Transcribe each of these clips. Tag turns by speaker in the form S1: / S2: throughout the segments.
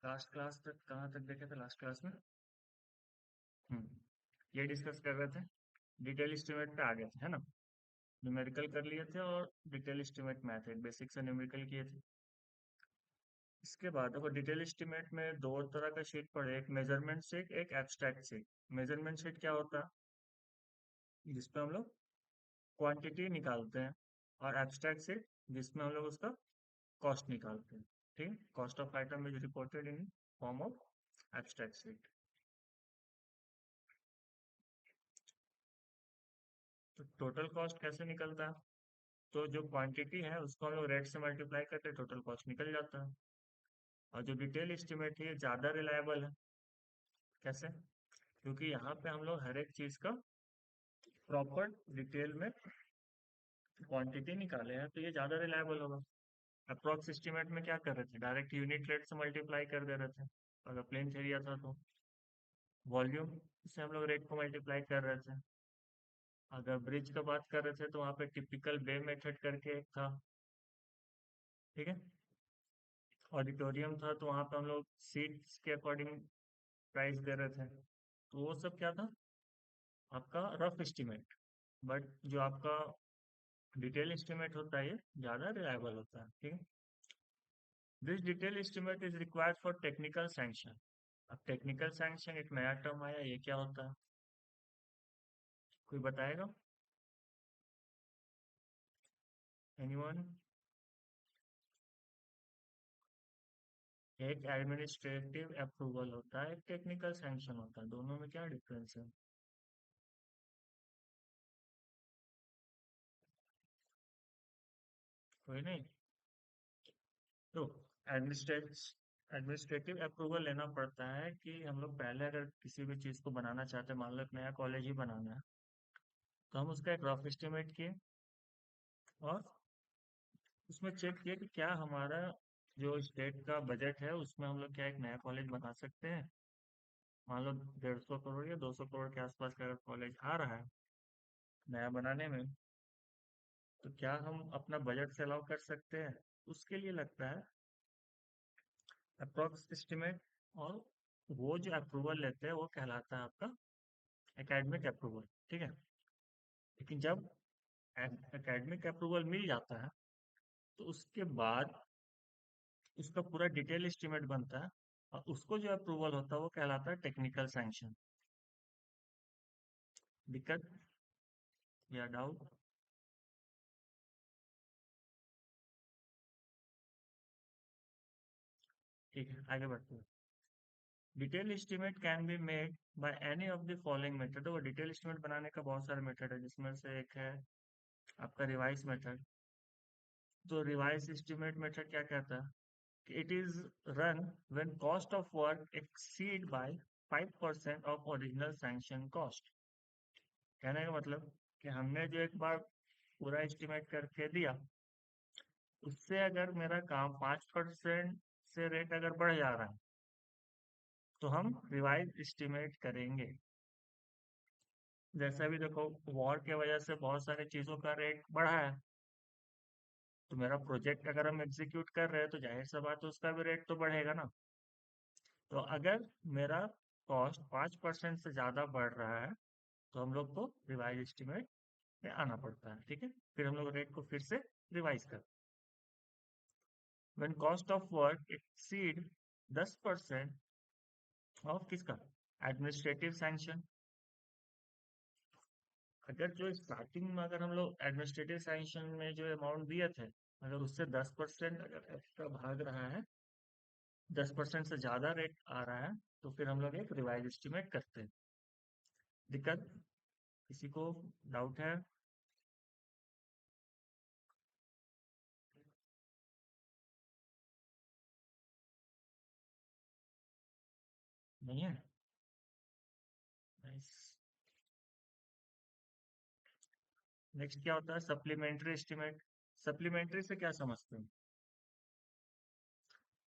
S1: Last class तक कहाँ तक देखे थे लास्ट क्लास में? ये डिस्कस कर रहे थे। डिटेल एस्टिमेट पे आ गए थे, है ना? न्यूमेरिकल कर लिए थे और डिटेल एस्टिमेट मैथड बेसिक से न्यूमेरिकल किए थे। इसके बाद देखो, डिटेल एस्टिमेट में दो तरह का शीट पढ़े, एक मेजरमेंट शीट, एक एब्स्ट्रैक्ट शीट। मेजरमेंट शीट क्या होता है? जिसपे हम लोग क्वांटिटी निकालते हैं। और एब्स्ट्रैक्ट शीट जिसमें हम लोग उसका कॉस्ट निकालते हैं। ठीक, cost of item is reported in form of abstract sheet. तो टोटल कॉस्ट कैसे निकलता है? तो जो क्वांटिटी है उसको हम लोग रेट से मल्टीप्लाई करते हैं, टोटल कॉस्ट निकल जाता है। और जो डिटेल एस्टिमेट है ये ज़्यादा रिलायबल है। कैसे? क्योंकि यहाँ पे हम लोग हर एक चीज़ का प्रॉपर डिटेल में क्वांटिटी निकाले हैं, तो ये ज़्यादा रिलायबल होगा। अप्रॉक्स एस्टिमेट में क्या कर रहे थे? डायरेक्ट यूनिट रेट से मल्टीप्लाई कर दे रहे थे। अगर प्लेन एरिया था तो वॉल्यूम से हम लोग रेट को मल्टीप्लाई कर रहे थे। अगर ब्रिज का बात कर रहे थे तो वहाँ पे टिपिकल बे मेथड करके एक था। ठीक है। ऑडिटोरियम था तो वहाँ पे हम लोग सीट्स के अकॉर्डिंग प्राइस दे रहे थे। तो वो सब क्या था? आपका रफ एस्टिमेट। बट जो आपका डिटेल एस्टिमेट होता है ये ज़्यादा रिलायबल होता है। ठीक है। This detail estimate is required for technical sanction. अब टेक्निकल सैंक्शन एक नया टर्म आया, ये क्या होता है? कोई बताएगा? एनीवन? एक एडमिनिस्ट्रेटिव अप्रूवल होता है, एक टेक्निकल सैंक्शन होता है, दोनों में क्या डिफरेंस है? कोई नहीं? तो एडमिनिस्ट्रेटिव अप्रूवल लेना पड़ता है कि हम लोग पहले अगर किसी भी चीज़ को बनाना चाहते हैं, मान लो एक नया कॉलेज ही बनाना है, तो हम उसका एक रफ एस्टिमेट किए और उसमें चेक किया कि क्या हमारा जो स्टेट का बजट है उसमें हम लोग क्या एक नया कॉलेज बना सकते हैं। मान लो 150 करोड़ या 200 करोड़ के आसपास का अगर कॉलेज आ रहा है नया बनाने में, तो क्या हम अपना बजट से अलाउ कर सकते हैं? उसके लिए लगता है अप्रोक्स एस्टिमेट। और वो जो अप्रूवल लेते हैं वो कहलाता है आपका एकेडमिक अप्रूवल। ठीक है। लेकिन जब एकेडमिक अप्रूवल मिल जाता है तो उसके बाद उसका पूरा डिटेल एस्टिमेट बनता है और उसको जो अप्रूवल होता है वो कहलाता है टेक्निकल सैंक्शन। दिक्कत या डाउट? ठीक है, आगे बढ़ते हैं। Detail estimate can be made by any of the following method. तो डिटेल एस्टिमेट बनाने का बहुत सारे मेथड है, जिसमें से एक है आपका रिवाइज मेथड। तो रिवाइज एस्टिमेट मेथड क्या कहता है? It is run when cost of work exceed by 5% of original sanction cost. कहने का मतलब कि हमने जो एक बार पूरा एस्टिमेट करके दिया, उससे अगर मेरा काम 5% से रेट अगर बढ़ जा रहा है तो हम रिवाइज एस्टिमेट करेंगे। जैसे अभी देखो, वॉर के वजह से बहुत सारी चीज़ों का रेट बढ़ा है, तो मेरा प्रोजेक्ट अगर हम एग्जीक्यूट कर रहे हैं तो जाहिर सा बात है उसका भी रेट तो बढ़ेगा ना। तो अगर मेरा कॉस्ट 5% से ज़्यादा बढ़ रहा है तो हम लोग को रिवाइज एस्टिमेट में आना पड़ता है। ठीक है। फिर हम लोग रेट को फिर से रिवाइज कर। When cost of work exceed 10% of किसका? Administrative sanction. अगर जो स्टार्टिंग में अगर हम लोग एडमिनिस्ट्रेटिव सैंक्शन में जो अमाउंट दिए थे, अगर उससे 10% अगर एक्स्ट्रा भाग रहा है, 10% से ज़्यादा रेट आ रहा है, तो फिर हम लोग एक रिवाइज एस्टिमेट करते हैं। दिक्कत? किसी को डाउट है? नहीं है? नाइस। नेक्स्ट क्या होता है? Supplementary estimate. सप्लीमेंट्री से क्या समझते हैं?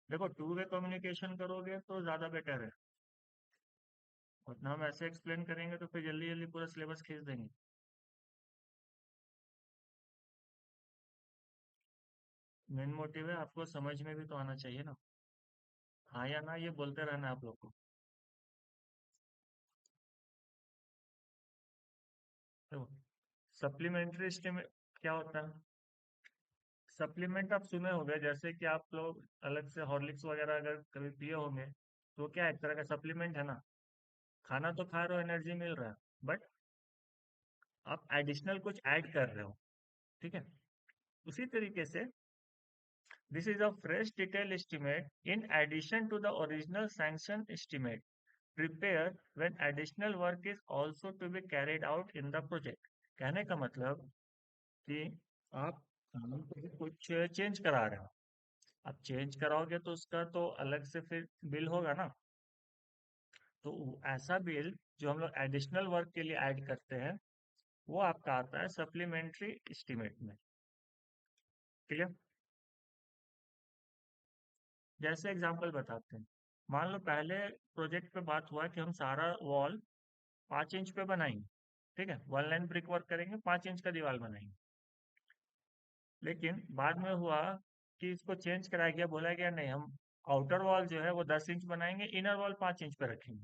S1: देखो, टू वे कम्युनिकेशन करोगे तो ज़्यादा बेटर है। उतना हम ऐसे एक्सप्लेन करेंगे तो फिर जल्दी जल्दी पूरा सिलेबस खींच देंगे। मेन मोटिव है आपको समझ में भी तो आना चाहिए ना। हाँ या ना ये बोलते रहना आप लोग को। तो सप्लीमेंट्री एस्टीमेट क्या होता है? सप्लीमेंट आप सुने होंगे, जैसे कि आप लोग अलग से हॉर्लिक्स वगैरह अगर कभी पिए होंगे, तो क्या है, एक तरह का सप्लीमेंट है ना। खाना तो खा रहे हो, एनर्जी मिल रहा है, बट आप एडिशनल कुछ ऐड कर रहे हो। ठीक है, उसी तरीके से this is a fresh detail estimate in addition to the original sanction estimate prepare when additional work is also to be carried out in the project. कहने का मतलब कि आप काम पे कुछ चेंज करा रहे हो, आप चेंज कराओगे तो उसका तो अलग से फिर बिल होगा ना। तो ऐसा बिल जो हम लोग एडिशनल वर्क के लिए ऐड करते हैं, वो आपका आता है सप्लीमेंट्री एस्टीमेट में। क्लियर? जैसे एग्जांपल बताते हैं, मान लो पहले प्रोजेक्ट पे बात हुआ कि हम सारा वॉल 5 इंच पे बनाएंगे। ठीक है, वन लाइन ब्रिक वर्क करेंगे, 5 इंच का दीवार बनाएंगे। लेकिन बाद में हुआ कि इसको चेंज कराया गया, बोला गया नहीं, हम आउटर वॉल जो है वो 10 इंच बनाएंगे, इनर वॉल 5 इंच पे रखेंगे।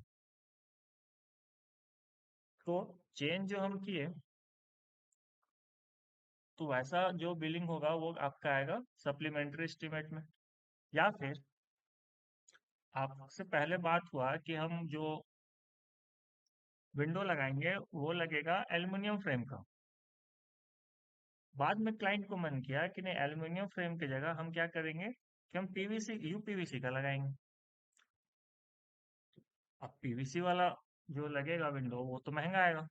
S1: तो चेंज जो हम किए, तो वैसा जो बिलिंग होगा वो आपका आएगा सप्लीमेंट्री एस्टीमेट में। या फिर आपसे पहले बात हुआ कि हम जो विंडो लगाएंगे वो लगेगा एल्युमिनियम फ्रेम का। बाद में क्लाइंट को मन किया कि नहीं, एल्युमिनियम फ्रेम की जगह हम क्या करेंगे कि हम पीवीसी यूपीवीसी का लगाएंगे। अब पीवीसी वाला जो लगेगा विंडो वो तो महंगा आएगा।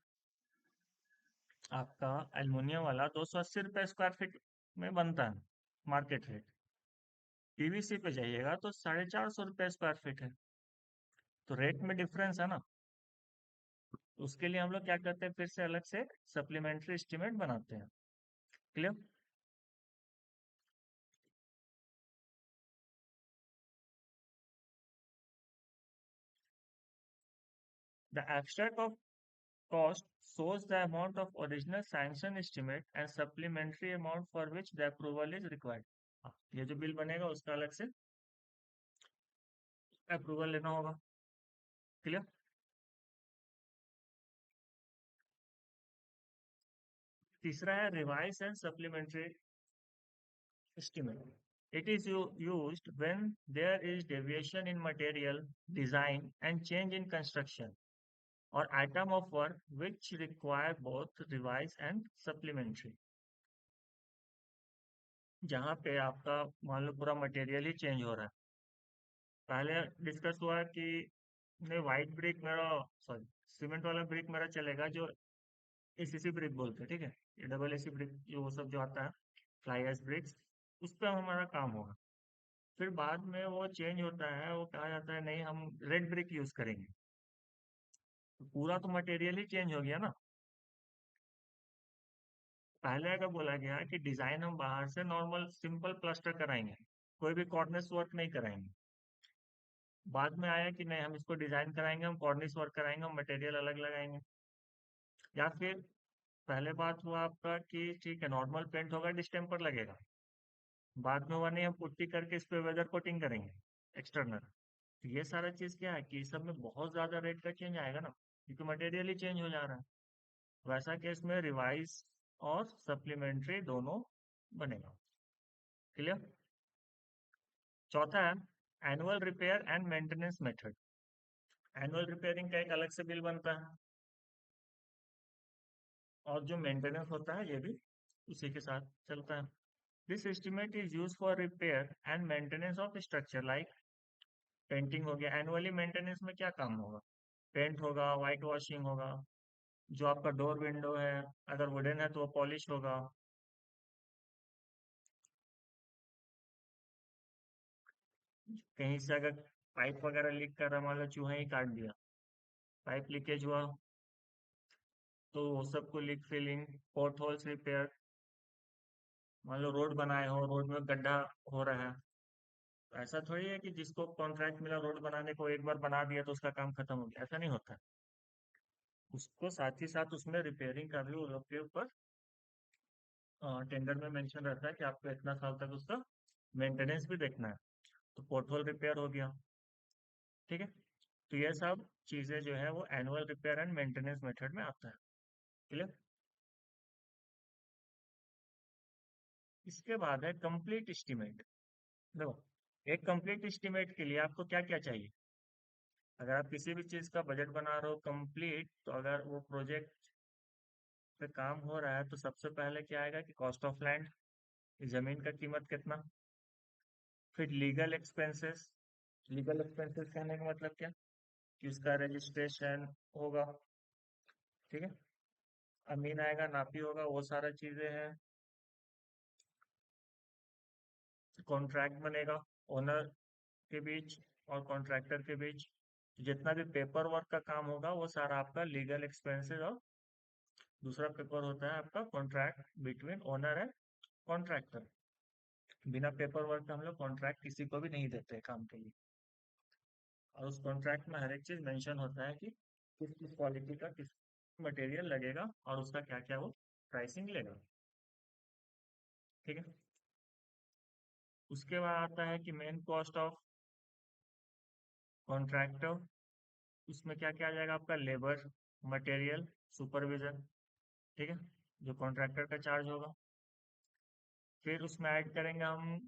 S1: आपका एल्युमिनियम वाला 280 रुपये स्क्वायर फीट में बनता है, मार्केट रेट। पीवीसी पे जाइएगा तो 450 रुपये स्क्वायर फीट है। तो रेट में डिफरेंस है ना। उसके लिए हम लोग क्या करते हैं, फिर से अलग से सप्लीमेंट्री एस्टीमेट बनाते हैं। Clear? The abstract of cost shows the amount of original sanction estimate and supplementary amount for which the approval is required। ये जो बिल बनेगा उसका अलग से अप्रूवल लेना होगा। क्लियर? तीसरा है revise and supplementary estimate. It is used when there is deviation in material, design, and change in construction or item of work which require both revise and supplementary। जहाँ पे आपका मान लो पूरा मटेरियल ही change हो रहा है। पहले डिस्कस हुआ कि नहीं, वाइट ब्रिक मेरा, सॉरी, सीमेंट वाला ब्रिक मेरा चलेगा, जो एसीसी ब्रिक बोलते हैं। ठीक है, ये डबल एसी ब्रिक जो वो सब जो आता है, फ्लाई एश ब्रिक्स, उस पर हमारा काम होगा। फिर बाद में वो चेंज होता है, वो कहा जाता है नहीं, हम रेड ब्रिक यूज करेंगे। तो पूरा तो मटेरियल ही चेंज हो गया ना। पहले अगर बोला गया कि डिजाइन हम बाहर से नॉर्मल सिंपल प्लास्टर कराएंगे, कोई भी कॉर्निस वर्क नहीं कराएंगे। बाद में आया कि नहीं, हम इसको डिजाइन कराएंगे, हम कॉर्निस वर्क कराएंगे, हम मटेरियल अलग लगाएंगे। या फिर पहले बात हुआ आपका कि ठीक है, नॉर्मल पेंट होगा, डिस्टेम्पर लगेगा। बाद में हुआ नहीं, हम पुट्टी करके इस पे वेदर कोटिंग करेंगे एक्सटर्नल। तो ये सारा चीज क्या है कि इस सब में बहुत ज्यादा रेट का चेंज आएगा ना, क्योंकि मटेरियल ही चेंज हो जा रहा है। वैसा केस में रिवाइज और सप्लीमेंट्री दोनों बनेगा। क्लियर? चौथा है annual repair and maintenance method. Annual repairing का एक अलग से बिल बनता है, और जो मेंटेनेंस होता है ये भी उसी के साथ चलता है। This estimate is use for repair and maintenance of structure like painting हो गया। एनुअली मेंटेनेंस में क्या काम होगा? पेंट होगा, वाइट वॉशिंग होगा, जो आपका डोर विंडो है अगर वुडन है तो वो पॉलिश होगा। कहीं से अगर पाइप वगैरह लीक कर रहा, मान लो चूहे ही काट दिया, पाइप लीकेज हुआ, तो वो सबको leak filling, pot holes repair. मान लो रोड बनाए हो, रोड में गड्ढा हो रहा है, तो ऐसा थोड़ी है कि जिसको कॉन्ट्रैक्ट मिला रोड बनाने को, एक बार बना दिया तो उसका काम खत्म हो गया, ऐसा नहीं होता। उसको साथ ही साथ उसमें रिपेयरिंग का भी वो लोग के ऊपर टेंडर में मेंशन रहता है कि आपको इतना साल तक उसका मेंटेनेंस भी देखना है। तो पोर्ट होल रिपेयर हो गया, ठीक है। तो ये सब चीजें जो है वो annual repair and maintenance method में आता है। क्लियर। इसके बाद है कंप्लीट एस्टीमेट। देखो, एक कंप्लीट एस्टीमेट के लिए आपको क्या क्या चाहिए। अगर आप किसी भी चीज का बजट बना रहे हो कंप्लीट, तो अगर वो प्रोजेक्ट पे काम हो रहा है तो सबसे पहले क्या आएगा कि कॉस्ट ऑफ लैंड, जमीन का कीमत कितना। फिर लीगल एक्सपेंसेस। लीगल एक्सपेंसेस कहने का मतलब क्या, कि उसका रजिस्ट्रेशन होगा। ठीक है। अमीन आएगा, नापी होगा, वो सारा चीजें हैं। कॉन्ट्रैक्ट बनेगा ओनर के बीच और कॉन्ट्रैक्टर के बीच। जितना भी पेपर वर्क का काम होगा वो सारा आपका लीगल एक्सपेंसेस। और दूसरा पेपर होता है आपका contract between owner and contractor. बिना पेपर वर्क का हम लोग कॉन्ट्रैक्ट किसी को भी नहीं देते काम के लिए। और उस कॉन्ट्रैक्ट में हर एक चीज मेंशन होता है कि किस किस क्वालिटी का किस मटेरियल लगेगा और उसका क्या क्या वो प्राइसिंग लेगा। ठीक है। उसके बाद आता है कि मेन कॉस्ट ऑफ कॉन्ट्रैक्टर। उसमें क्या क्या आ जाएगा आपका, लेबर, मटेरियल, सुपरविजन। ठीक है, जो कॉन्ट्रैक्टर का चार्ज होगा। फिर उसमें ऐड करेंगे हम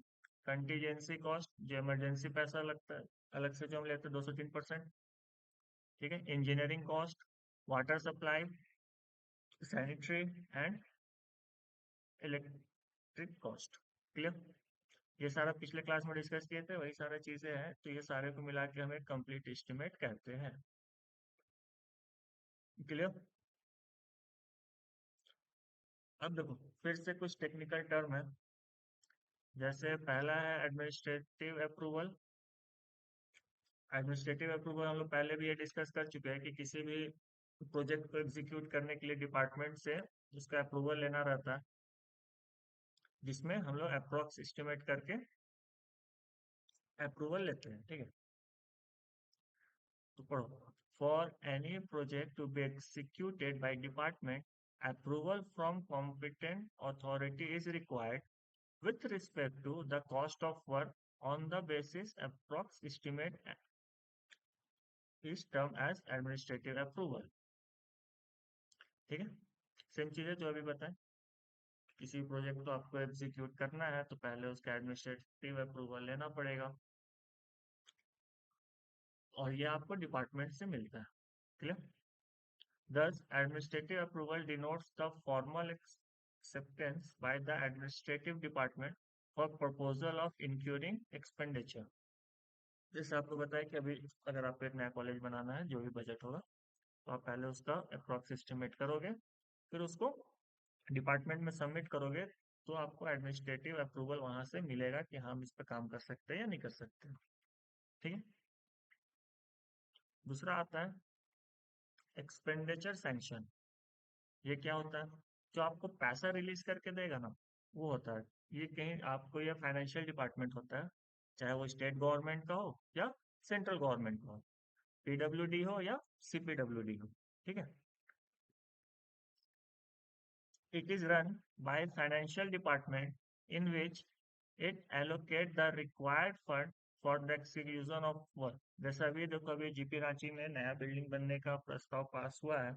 S1: कंटीजेंसी कॉस्ट, जो इमरजेंसी पैसा लगता है अलग से जो हम लेते हैं 203%। ठीक है। Engineering cost, water supply, sanitary and electric cost. Clear. ये सारा पिछले क्लास में डिस्कस किए थे, वही सारा चीजें हैं। तो ये सारे को मिला के हम एक कंप्लीट एस्टिमेट कहते हैं। क्लियर। अब देखो, फिर से कुछ टेक्निकल टर्म है। जैसे पहला है एडमिनिस्ट्रेटिव अप्रूवल। एडमिनिस्ट्रेटिव अप्रूवल हम लोग पहले भी ये डिस्कस कर चुके हैं कि किसी भी प्रोजेक्ट को एग्जीक्यूट करने के लिए डिपार्टमेंट से उसका अप्रूवल लेना रहता है, जिसमें हम लोग अप्रोक्स एस्टिमेट करके अप्रूवल लेते हैं। ठीक है। तो पढ़ो, for any project to be executed by department, approval from competent authority is required with respect to the cost of work on the basis approx estimate is termed as administrative approval। ठीक है। Same चीज है जो अभी बताएं। किसी project को आपको एग्जीक्यूट करना है तो पहले उसका एडमिनिस्ट्रेटिव अप्रूवल लेना पड़ेगा, और ये आपको डिपार्टमेंट से मिलता है। Clear. Thus, administrative approval denotes the formal acceptance by the administrative department for proposal of incurring expenditure। जैसे आपको बताया कि अभी अगर आपको एक नया कॉलेज बनाना है, जो भी बजट होगा तो आप पहले उसका अप्रॉक्स एस्टिमेट करोगे, फिर उसको डिपार्टमेंट में सबमिट करोगे, तो आपको एडमिनिस्ट्रेटिव अप्रूवल वहां से मिलेगा कि हम इस पर काम कर सकते हैं या नहीं कर सकते। ठीक है। दूसरा आता है एक्सपेंडिचर सैंक्शन। ये क्या होता है, जो आपको पैसा रिलीज करके देगा ना, वो होता है। ये कहीं आपको, ये फाइनेंशियल डिपार्टमेंट होता है, चाहे वो स्टेट गवर्नमेंट का हो या सेंट्रल गवर्नमेंट का हो, पीडब्ल्यूडी हो या सीपीडब्ल्यूडी हो। ठीक है। It is run by financial department in which it allocate the required fund for the execution of work। जैसा अभी देखो, अभी जीपी रांची में नया बिल्डिंग बनने का प्रस्ताव पास हुआ है,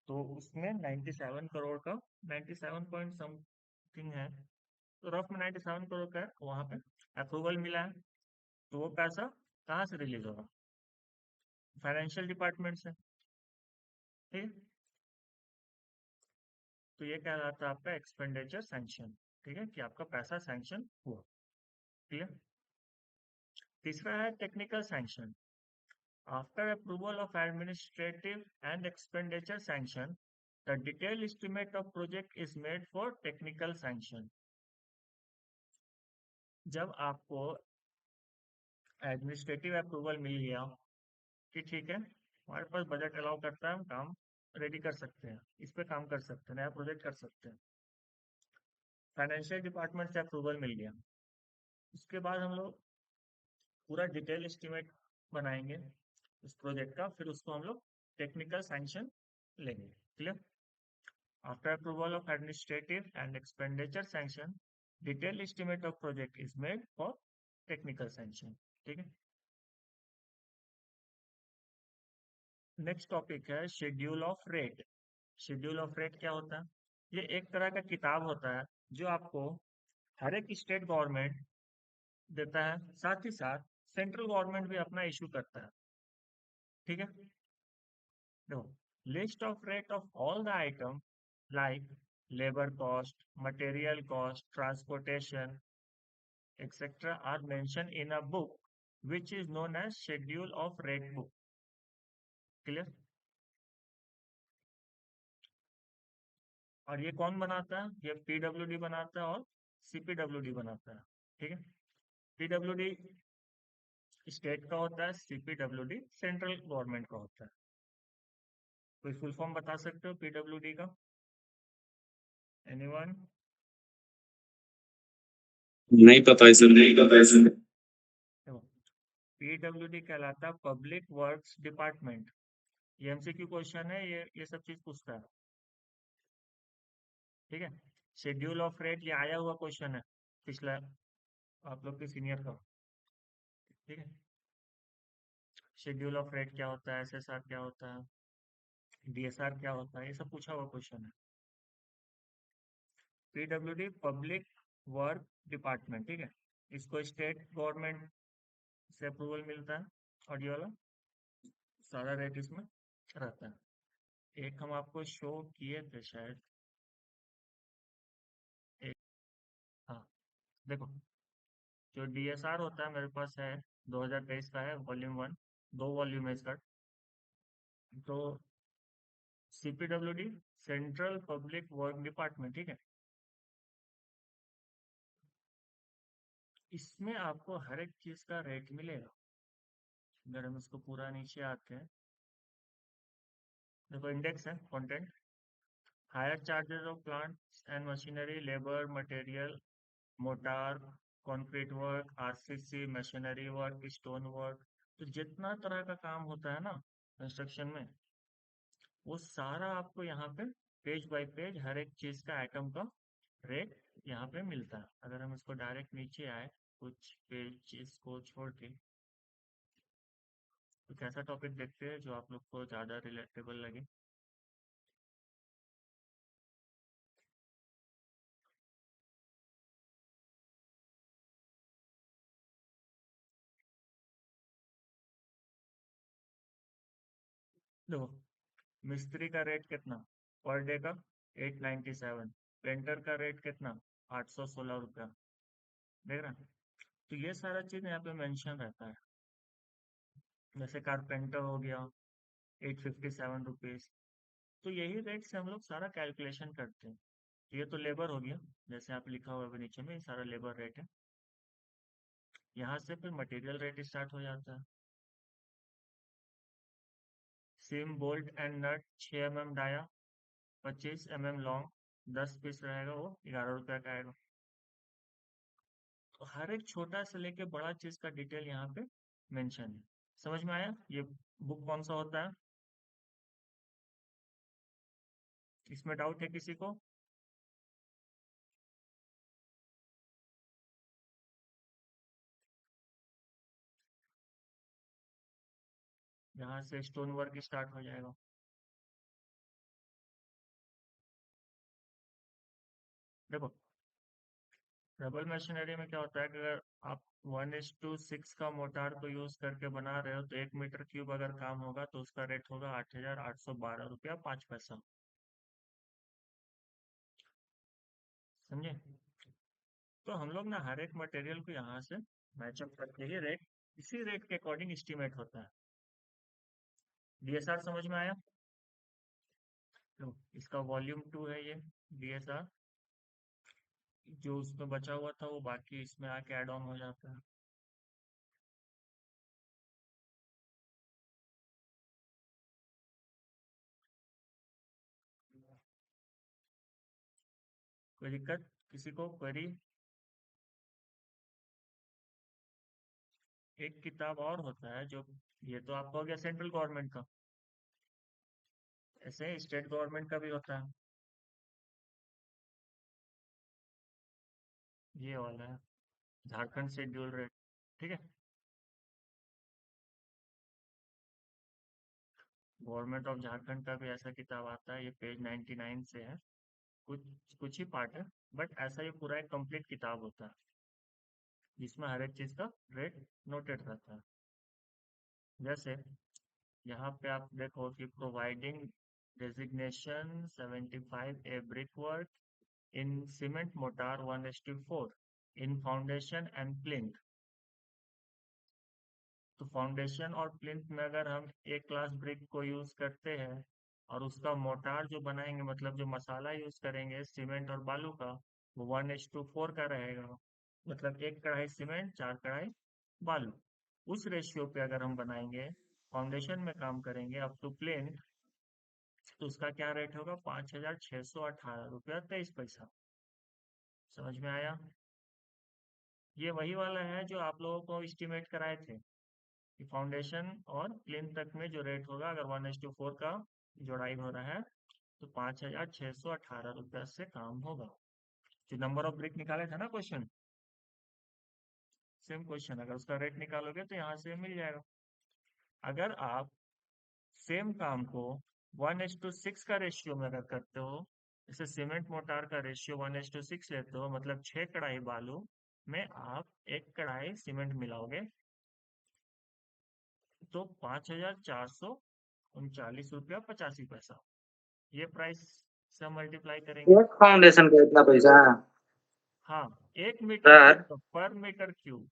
S1: तो उसमें 97 करोड़ का, 97 पॉइंट समथिंग है, तो रफ में 97 करोड़ का वहां पे अप्रूवल मिला है। तो वो पैसा कहाँ से रिलीज होगा, फाइनेंशियल डिपार्टमेंट से। ठीक है। तो ये कहलाता है आपका एक्सपेंडिचर सैंक्शन। ठीक है, कि आपका पैसा सैंक्शन हुआ। क्लियर। तीसरा है technical sanction. After approval of administrative and expenditure sanction, the detail estimate of project is made for technical sanction. जब आपको एडमिनिस्ट्रेटिव अप्रूवल मिल गया कि ठीक है, हमारे पास बजट अलाउ करता है, हम काम रेडी कर सकते हैं, इस पे काम कर सकते हैं, नया प्रोजेक्ट कर सकते हैं, फाइनेंशियल डिपार्टमेंट से अप्रूवल मिल गया, उसके बाद हम लोग पूरा डिटेल एस्टिमेट बनाएंगे उस प्रोजेक्ट का, फिर उसको हम लोग टेक्निकल सैंक्शन लेंगे। Clear. After approval of administrative and expenditure sanction, detail estimate of project is made for technical sanction. ठीक है। नेक्स्ट टॉपिक है schedule of rate. Schedule of rate क्या होता है? ये एक तरह का किताब होता है जो आपको हर एक स्टेट गवर्नमेंट देता है, साथ ही साथ सेंट्रल गवर्नमेंट भी अपना इशू करता है। ठीक है, देखो, list of rate of all the item like labour cost, material cost, transportation etc. are mentioned in a book which is known as schedule of rate book. Clear? और ये कौन बनाता है? ये पीडब्ल्यूडी बनाता है और सीपीडब्ल्यूडी बनाता है। ठीक है, पीडब्ल्यूडी स्टेट का होता है, सीपीडब्ल्यूडी सेंट्रल गवर्नमेंट का होता है। कोई फुल फॉर्म बता सकते हो पीडब्ल्यूडी का? एनीवन?
S2: नहीं पता है सर, नहीं पता है सर।
S1: देखो, पीडब्ल्यूडी कहलाता है पब्लिक वर्क्स डिपार्टमेंट। ये एमसीक्यू क्वेश्चन है, ये सब चीज पूछता है। ठीक है, शेड्यूल ऑफ रेट ये आया हुआ क्वेश्चन है पिछला, आप लोग के सीनियर का। ठीक है, शेड्यूल ऑफ रेट क्या होता है, एसएसआर क्या होता है, डीएसआर क्या होता है, ये सब पूछा हुआ क्वेश्चन है। PWD public work department. ठीक है, इसको स्टेट गवर्नमेंट से अप्रूवल मिलता है और ये वाला सारा रेट इसमें रहता है। एक हम आपको शो किए थे शायद, एक, हाँ, देखो, जो डीएसआर होता है मेरे पास है, 2023 का है, वॉल्यूम 1, 2 वॉल्यूम है इसका। तो CPWD central public work department. ठीक है, इसमें आपको हर एक चीज का रेट मिलेगा। अगर हम इसको पूरा नीचे आते हैं, देखो इंडेक्स है content, higher charges of plants and machinery, labour, material, motor, concrete work, RCC, machinery work, stone work. तो जितना तरह का काम होता है ना कंस्ट्रक्शन में, वो सारा आपको यहाँ पे पेज बाय पेज हर एक चीज का आइटम का रेट यहाँ पे मिलता है। अगर हम इसको डायरेक्ट नीचे आए कुछ पेज को छोड़ के, तो कैसा टॉपिक देखते हैं जो आप लोग को ज्यादा रिलेटेबल लगे? देखो, मिस्त्री का रेट कितना पर डे का? 897। पेंटर का रेट कितना? 816 रुपया। देख रहे हैं? तो ये सारा चीज यहाँ पे मेंशन रहता है। जैसे कारपेंटर हो गया 857 रुपीज। तो यही रेट से हम लोग सारा कैलकुलेशन करते हैं। ये तो लेबर हो गया, जैसे आप लिखा हुआ है नीचे में, ये सारा लेबर रेट है। यहाँ से फिर मटेरियल रेट स्टार्ट हो जाता है। सिम, bolt and nut 6 mm dia, 25 mm long, 10 piece रहेगा, वो 11 रुपया का आएगा। तो हर एक छोटा से लेके बड़ा चीज का डिटेल यहाँ पे मेंशन है। समझ में आया ये बुक कौन सा होता है? इसमें डाउट है किसी को? यहाँ से स्टोन वर्क स्टार्ट हो जाएगा। देखो, डबल मशीनरी में क्या होता है कि अगर आप 1:6 का मोटार को यूज करके बना रहे हो, तो 1 मीटर क्यूब अगर काम होगा तो उसका रेट होगा 8,812 रुपया 5 पैसा। समझे? तो हम लोग ना हर एक मटेरियल को यहाँ से मैचअप करके ही रेट, इसी रेट के अकॉर्डिंग एस्टिमेट होता है। डीएसआर समझ में आया? तो इसका वॉल्यूम 2 है ये डीएसआर। जो उसमें बचा हुआ था वो बाकी इसमें आके ऐड ऑन हो जाता है। कोई दिक्कत किसी को? क्वेरी? एक किताब और होता है जो, ये तो आपका हो गया सेंट्रल गवर्नमेंट का, ऐसे स्टेट गवर्नमेंट का भी होता है। ये वाला है झारखंड शेड्यूल रेट। ठीक है, गवर्नमेंट ऑफ झारखंड का भी ऐसा किताब आता है, ये पेज 99 से है। कुछ कुछ ही पार्ट है, बट ऐसा ये पूरा एक कंप्लीट किताब होता है जिसमें हर एक चीज का रेट नोटेड रहता है। जैसे यहाँ पे आप देखो कि providing designation 75 A brick work in cement motor 1:4 in foundation and plinth. तो फाउंडेशन और प्लिंथ में अगर हम एक क्लास ब्रिक को यूज करते हैं और उसका मोटार जो बनाएंगे, मतलब जो मसाला यूज करेंगे सीमेंट और बालू का, वो 1:4 का रहेगा। मतलब एक कढ़ाई सीमेंट 4 कढ़ाई बालू। उस रेशियो पे अगर हम बनाएंगे, फाउंडेशन में काम करेंगे अप टू प्लिंथ, तो उसका क्या रेट होगा? 5,618 रुपया 23 पैसा। समझ में आया? ये वही वाला है जो आप लोगों को एस्टिमेट कराए थे कि फाउंडेशन और प्लिंथ तक में जो रेट होगा, अगर 1:4 का जोड़ाई हो रहा है, तो 5,618 रुपया से काम होगा। जो नंबर ऑफ ब्रिक निकाले थे ना क्वेश्चन, सेम क्वेश्चन, अगर उसका रेट निकालोगे तो यहाँ से मिल जाएगा। अगर आप सेम काम को 1:6 का रेशियो में अगर करते हो, जैसे सीमेंट मोटार का रेशियो 1:6 लेते हो, मतलब 6 कढ़ाई बालू में आप 1 कढ़ाई सीमेंट मिलाओगे, तो 5,439 रुपया 85 पैसा, ये प्राइस से हम मल्टीप्लाई करेंगे।
S2: एक फाउंडेशन का इतना पैसा?
S1: हाँ, 1 मीटर
S2: सर,
S1: क्यूब पर मीटर क्यूब।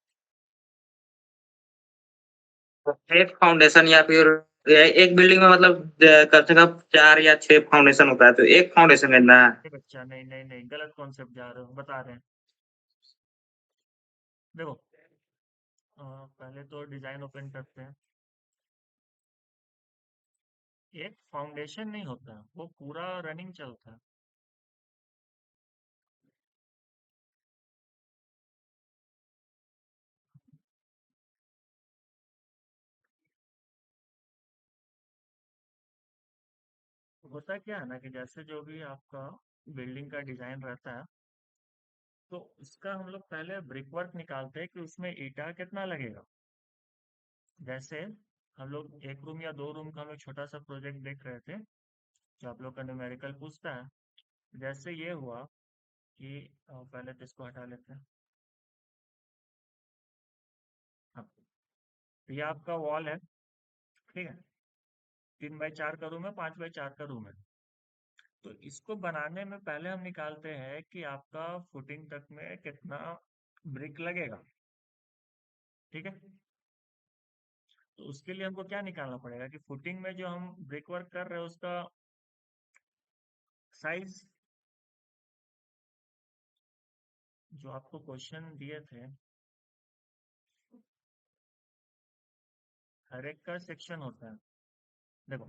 S2: एक फाउंडेशन या फिर एक बिल्डिंग में मतलब कम से कम 4 या 6 फाउंडेशन होता है, तो एक फाउंडेशन का इतना?
S1: बच्चा, नहीं नहीं नहीं, गलत कॉन्सेप्ट जा रहे हो, बता रहे हैं। देखो, पहले तो डिजाइन ओपन करते हैं। एक फाउंडेशन नहीं होता, वो पूरा रनिंग चलता है। होता क्या है ना कि जैसे जो भी आपका बिल्डिंग का डिजाइन रहता है, तो उसका हम लोग पहले ब्रिक वर्क निकालते हैं कि उसमें ईटा कितना लगेगा। जैसे हम लोग 1 रूम या 2 रूम का हम लोग छोटा सा प्रोजेक्ट देख रहे थे, जो आप लोग का न्यूमेरिकल पूछता है। जैसे ये हुआ कि पहले तो इसको हटा लेते हैं। हाँ, तो ये आपका वॉल है, ठीक है। 3x4 का रूम है, 5x4 का रूम है। तो इसको बनाने में पहले हम निकालते हैं कि आपका फुटिंग तक में कितना ब्रिक लगेगा, ठीक है। तो उसके लिए हमको क्या निकालना पड़ेगा कि फुटिंग में जो हम ब्रिक वर्क कर रहे हैं उसका साइज, जो आपको क्वेश्चन दिए थे, हर एक का सेक्शन होता है। देखो,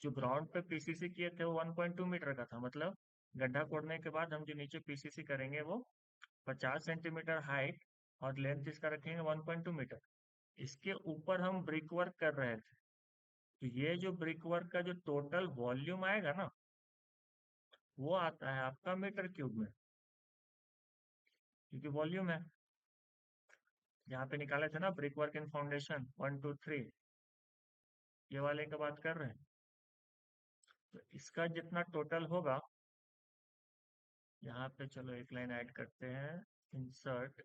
S1: जो ग्राउंड पे पीसीसी किए थे वो 1.2 मीटर का था, मतलब गड्ढा खोदने के बाद हम जो नीचे पीसीसी करेंगे वो 50 सेंटीमीटर हाइट और लेंथ इसका रखेंगे 1.2 मीटर। इसके ऊपर हम ब्रिक वर्क कर रहे थे, तो ये जो ब्रिक वर्क का जो टोटल वॉल्यूम आएगा ना, वो आता है आपका मीटर क्यूब में, क्योंकि वॉल्यूम है। यहाँ पे निकाले थे ना ब्रिक वर्क इन फाउंडेशन 1 2 3, ये वाले का बात कर रहे हैं। तो इसका जितना टोटल होगा, यहाँ पे चलो एक लाइन ऐड करते हैं, इंसर्ट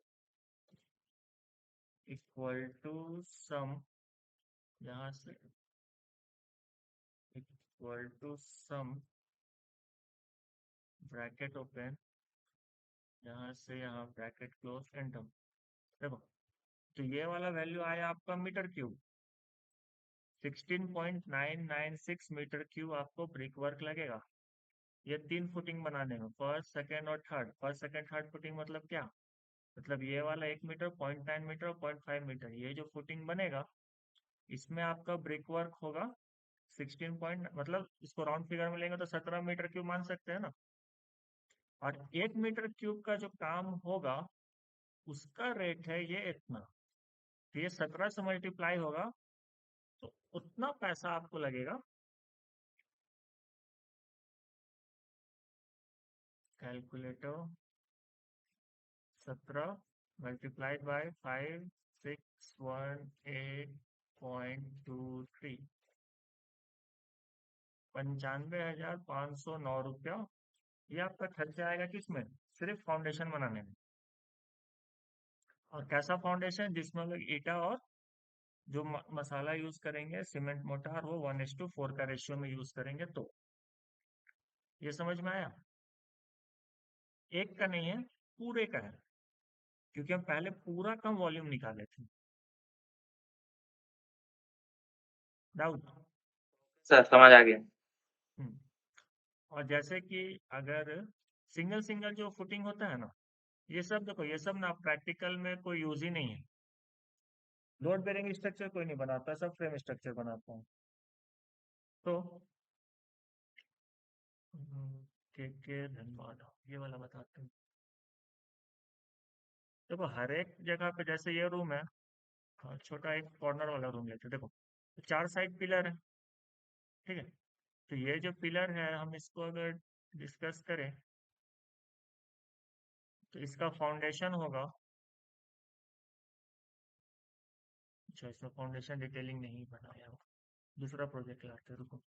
S1: इक्वल टू सम, यहाँ से equal to sum bracket open, यहाँ से यहाँ ब्रैकेट क्लोज, एंटर। देखो, तो ये वाला वैल्यू आया आपका मीटर क्यूब, 16.996 मीटर क्यूब आपको ब्रिक वर्क लगेगा। ये 3 फुटिंग बनाने में, फर्स्ट सेकेंड और third. First second third footing मतलब क्या? मतलब ये वाला 1 मीटर, 0.9 मीटर और 0.5 मीटर, ये जो फुटिंग बनेगा, इसमें आपका ब्रिक वर्क होगा 16 पॉइंट, मतलब इसको राउंड फिगर में लेंगे तो 17 मीटर क्यूब मान सकते हैं ना। और 1 मीटर क्यूब का जो काम होगा उसका रेट है ये इतना, तो ये 17 से मल्टीप्लाई होगा, तो उतना पैसा आपको लगेगा। Calculator, 17 multiplied by 5618.23, ₹95,509। ये आपका खर्चा आएगा किसमें? सिर्फ फाउंडेशन बनाने में। और कैसा फाउंडेशन? जिसमें हम लोग ईटा और जो मसाला यूज करेंगे सीमेंट मोटार, वो 1:4 का रेशियो में यूज करेंगे। तो ये समझ में आया? एक का नहीं है, पूरे का है, क्योंकि हम पहले पूरा कम वॉल्यूम निकाले थे। डाउट?
S2: सर समझ आ गया।
S1: और जैसे कि अगर सिंगल सिंगल जो फुटिंग होता है ना, ये सब देखो, ये सब ना प्रैक्टिकल में कोई यूज ही नहीं है। लोड बेरिंग स्ट्रक्चर कोई नहीं बनाता, सब फ्रेम स्ट्रक्चर बनाता है। तो के धनबाद, ये वाला बताते हैं। देखो हर एक जगह पे, जैसे ये रूम है, हाँ, छोटा एक कॉर्नर वाला रूम लेते हैं। देखो चार साइड पिलर है, ठीक है। तो ये जो पिलर है, हम इसको अगर डिस्कस करें तो इसका फाउंडेशन होगा। अच्छा, इसका फाउंडेशन डिटेलिंग नहीं बनाया, दूसरा प्रोजेक्ट लाते हैं, रुको।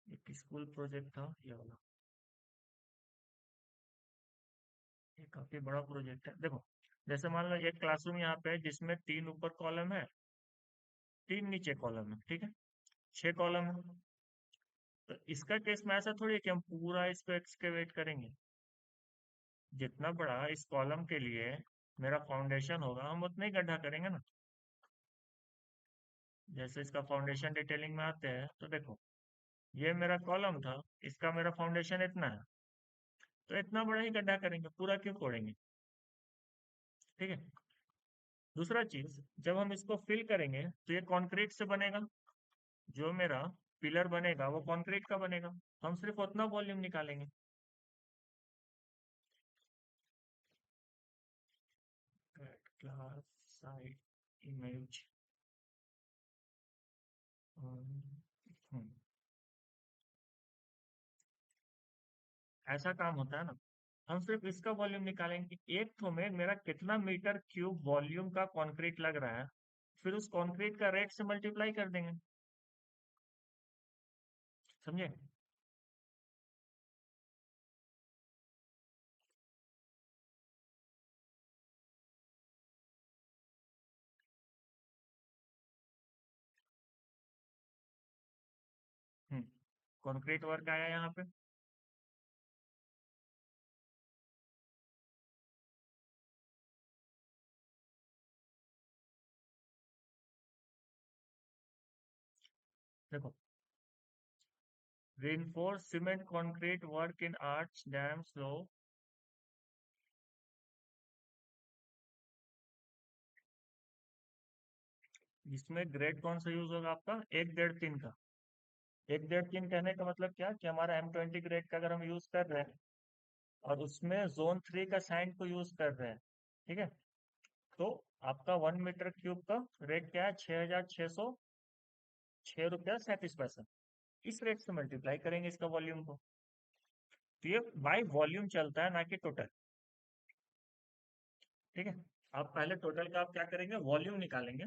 S1: एक स्कूल प्रोजेक्ट था ये वाला, ये काफी बड़ा प्रोजेक्ट है। देखो जैसे मान लो एक क्लासरूम यहाँ पे है, जिसमें 3 ऊपर कॉलम है, 3 नीचे कॉलम है, ठीक है, 6 कॉलम है। तो इसका केस में ऐसा थोड़ी है कि हम पूरा इसको एक्सकेवेट करेंगे। जितना बड़ा इस कॉलम के लिए मेरा फाउंडेशन होगा, हम उतना ही गड्ढा करेंगे ना। जैसे इसका फाउंडेशन डिटेलिंग में आते हैं, तो देखो ये मेरा कॉलम था, इसका मेरा फाउंडेशन इतना है, तो इतना बड़ा ही गड्ढा करेंगे, पूरा क्यों कोड़ेंगे? ठीक है। दूसरा चीज, जब हम इसको फिल करेंगे तो ये कंक्रीट से बनेगा। जो मेरा पिलर बनेगा वो कंक्रीट का बनेगा, हम सिर्फ उतना वॉल्यूम निकालेंगे। Class side image. ऐसा काम होता है ना, हम सिर्फ इसका वॉल्यूम निकालेंगे कि एक थो में मेरा कितना मीटर क्यूब वॉल्यूम का कंक्रीट लग रहा है, फिर उस कंक्रीट का रेट से मल्टीप्लाई कर देंगे। समझे? कंक्रीट वर्क आया यहाँ पे। देखो, reinforced cement concrete work in arch dam slow। इसमें ग्रेड कौन सा यूज होगा आपका? 1.5-3 का। 1.5-3 कहने का मतलब क्या कि हमारा M20 ग्रेड का अगर हम यूज कर रहे हैं और उसमें जोन 3 का सैंड को यूज कर रहे हैं, ठीक है, तो आपका 1 मीटर क्यूब का रेट क्या है? 6,606 रुपया 37 पैसा। इस रेट से मल्टीप्लाई करेंगे इसका वॉल्यूम को। तो ये बाई वॉल्यूम चलता है, ना कि टोटल। ठीक है। आप पहले टोटल का आप क्या करेंगे? वॉल्यूम निकालेंगे,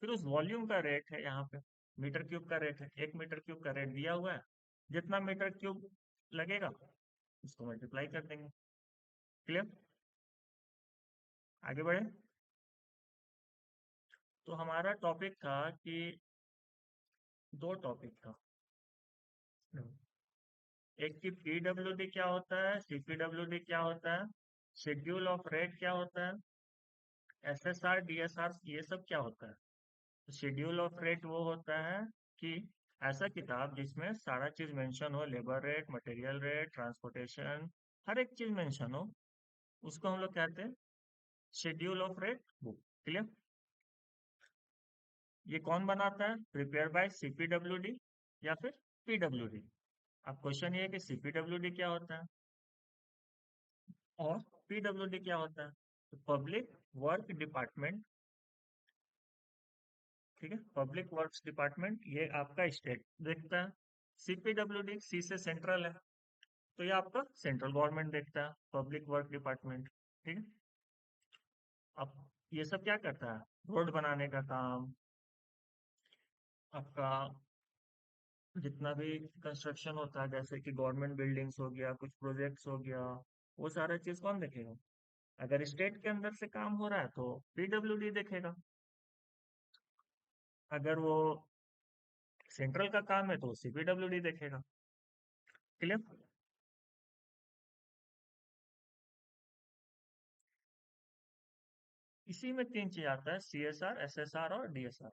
S1: फिर उस वॉल्यूम का रेट है यहाँ पे, मीटर क्यूब का रेट है, 1 मीटर क्यूब का रेट दिया हुआ है, जितना मीटर क्यूब लगेगा उसको मल्टीप्लाई कर देंगे। क्लियर? आगे बढ़े। तो हमारा टॉपिक था कि, दो टॉपिक था। एक कि पीडब्ल्यूडी क्या होता है, सीपीडब्ल्यूडी क्या होता है, शेड्यूल ऑफ रेट क्या होता है, एसएसआर डीएसआर ये सब क्या होता है। शेड्यूल ऑफ रेट वो होता है कि ऐसा किताब जिसमें सारा चीज मेंशन हो, labour rate, material rate, transportation, हर एक चीज मेंशन हो, उसको हम लोग कहते हैं schedule of rate book. Clear? ये कौन बनाता है? प्रिपेयर बाय सीपीडब्ल्यूडी या फिर पीडब्ल्यूडी। अब क्वेश्चन ये है कि सीपीडब्ल्यूडी क्या होता है और पीडब्ल्यूडी क्या होता है। तो पब्लिक वर्क डिपार्टमेंट, ठीक है, पब्लिक वर्क्स डिपार्टमेंट ये आपका स्टेट देखता है। सीपीडब्ल्यूडी सी से सेंट्रल है, तो ये आपका सेंट्रल गवर्नमेंट देखता है, पब्लिक वर्क डिपार्टमेंट। ठीक है। अब ये सब क्या करता है? रोड बनाने का काम, आपका जितना भी कंस्ट्रक्शन होता है, जैसे कि गवर्नमेंट बिल्डिंग्स हो गया, कुछ प्रोजेक्ट्स हो गया, वो सारा चीज कौन देखेगा? अगर स्टेट के अंदर से काम हो रहा है तो पीडब्ल्यूडी देखेगा। अगर वो सेंट्रल का काम है तो सीपीडब्ल्यूडी देखेगा। क्लियर? इसी में तीन चीज आता है, सीएसआर, एसएसआर और डीएसआर।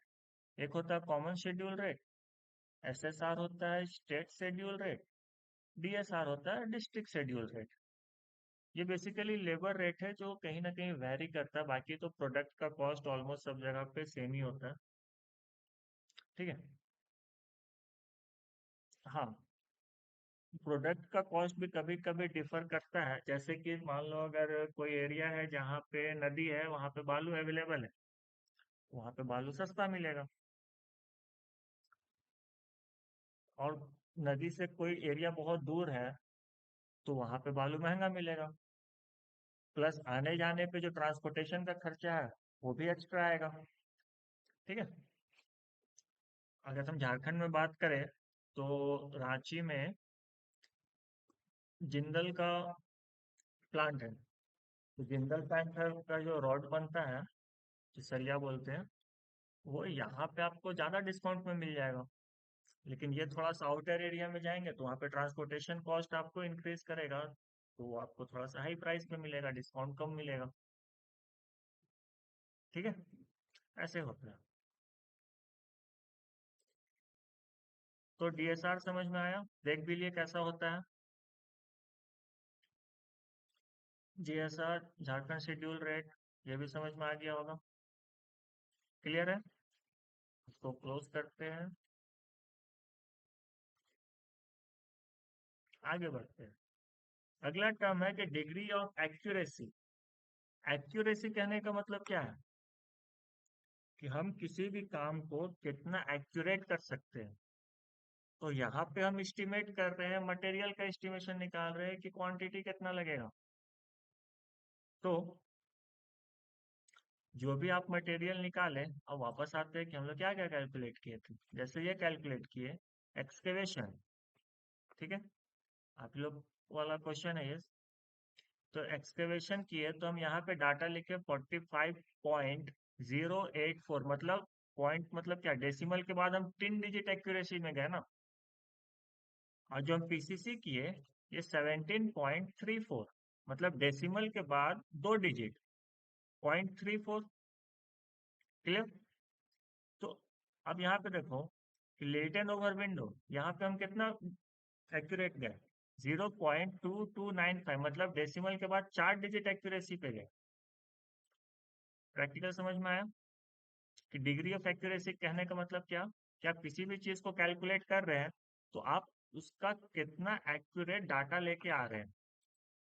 S1: एक होता है कॉमन शेड्यूल रेट, एसएसआर होता है स्टेट शेड्यूल रेट, डीएसआर होता है डिस्ट्रिक्ट शेड्यूल रेट। ये बेसिकली लेबर रेट है जो कहीं ना कहीं वैरी करता है, बाकी तो प्रोडक्ट का कॉस्ट ऑलमोस्ट सब जगह पे सेम ही होता है। ठीक है। हाँ, प्रोडक्ट का कॉस्ट भी कभी कभी डिफर करता है, जैसे कि मान लो अगर कोई एरिया है जहाँ पे नदी है, वहाँ पे बालू अवेलेबल है, वहाँ पे बालू सस्ता मिलेगा। और नदी से कोई एरिया बहुत दूर है तो वहाँ पे बालू महंगा मिलेगा। प्लस आने जाने पे जो ट्रांसपोर्टेशन का खर्चा है वो भी एक्स्ट्रा आएगा। ठीक है। अगर हम झारखंड में बात करें तो रांची में जिंदल का प्लांट है। तो जिंदल प्लांट का जो रॉड बनता है, जो सरिया बोलते हैं, वो यहाँ पे आपको ज़्यादा डिस्काउंट में मिल जाएगा। लेकिन ये थोड़ा सा आउटर एरिया में जाएंगे तो वहाँ पे ट्रांसपोर्टेशन कॉस्ट आपको इंक्रीज करेगा, तो वो आपको थोड़ा सा हाई प्राइस में मिलेगा, डिस्काउंट कम मिलेगा। ठीक है। ऐसे होता है। तो डीएसआर समझ में आया, देख भी लिए कैसा होता है। जीएसआर, झारखंड शेड्यूल रेट, ये भी समझ में आ गया होगा। क्लियर है? इसको क्लोज करते हैं, आगे बढ़ते हैं। अगला टर्म है कि डिग्री ऑफ एक्यूरेसी। एक्यूरेसी कहने का मतलब क्या है? कि हम किसी भी काम को कितना एक्यूरेट कर सकते हैं। तो यहाँ पे हम एस्टिमेट कर रहे हैं, मटेरियल का एस्टिमेशन निकाल रहे हैं कि क्वांटिटी कितना लगेगा। तो जो भी आप मटेरियल निकालें, अब वापस आते हैं कि हम लोग क्या क्या कैलकुलेट किए थे। जैसे ये कैलकुलेट किए एक्सकेवेशन। ठीक है। आप लोग वाला क्वेश्चन है ये। तो एक्सकेवेशन किए तो हम यहाँ पे डाटा लिखे 45.084, मतलब पॉइंट मतलब क्या, डेसिमल के बाद हम 3 डिजिट एक्यूरेसी में गए ना। और जो हम पीसीसी किए ये 17.34, मतलब डेसिमल के बाद 2 डिजिट, 0.34। क्लियर? तो अब यहाँ पे देखो कि लेट एंड ओवर विंडो, यहाँ पे हम कितना एक्यूरेट गए, 0.2295, मतलब डेसिमल के बाद 4 डिजिट एक्यूरेसी पे गए। प्रैक्टिकल समझ में आया कि डिग्री ऑफ एक्यूरेसी कहने का मतलब क्या, कि आप किसी भी चीज को कैलकुलेट कर रहे हैं तो आप उसका कितना एक्यूरेट डाटा लेके आ रहे हैं।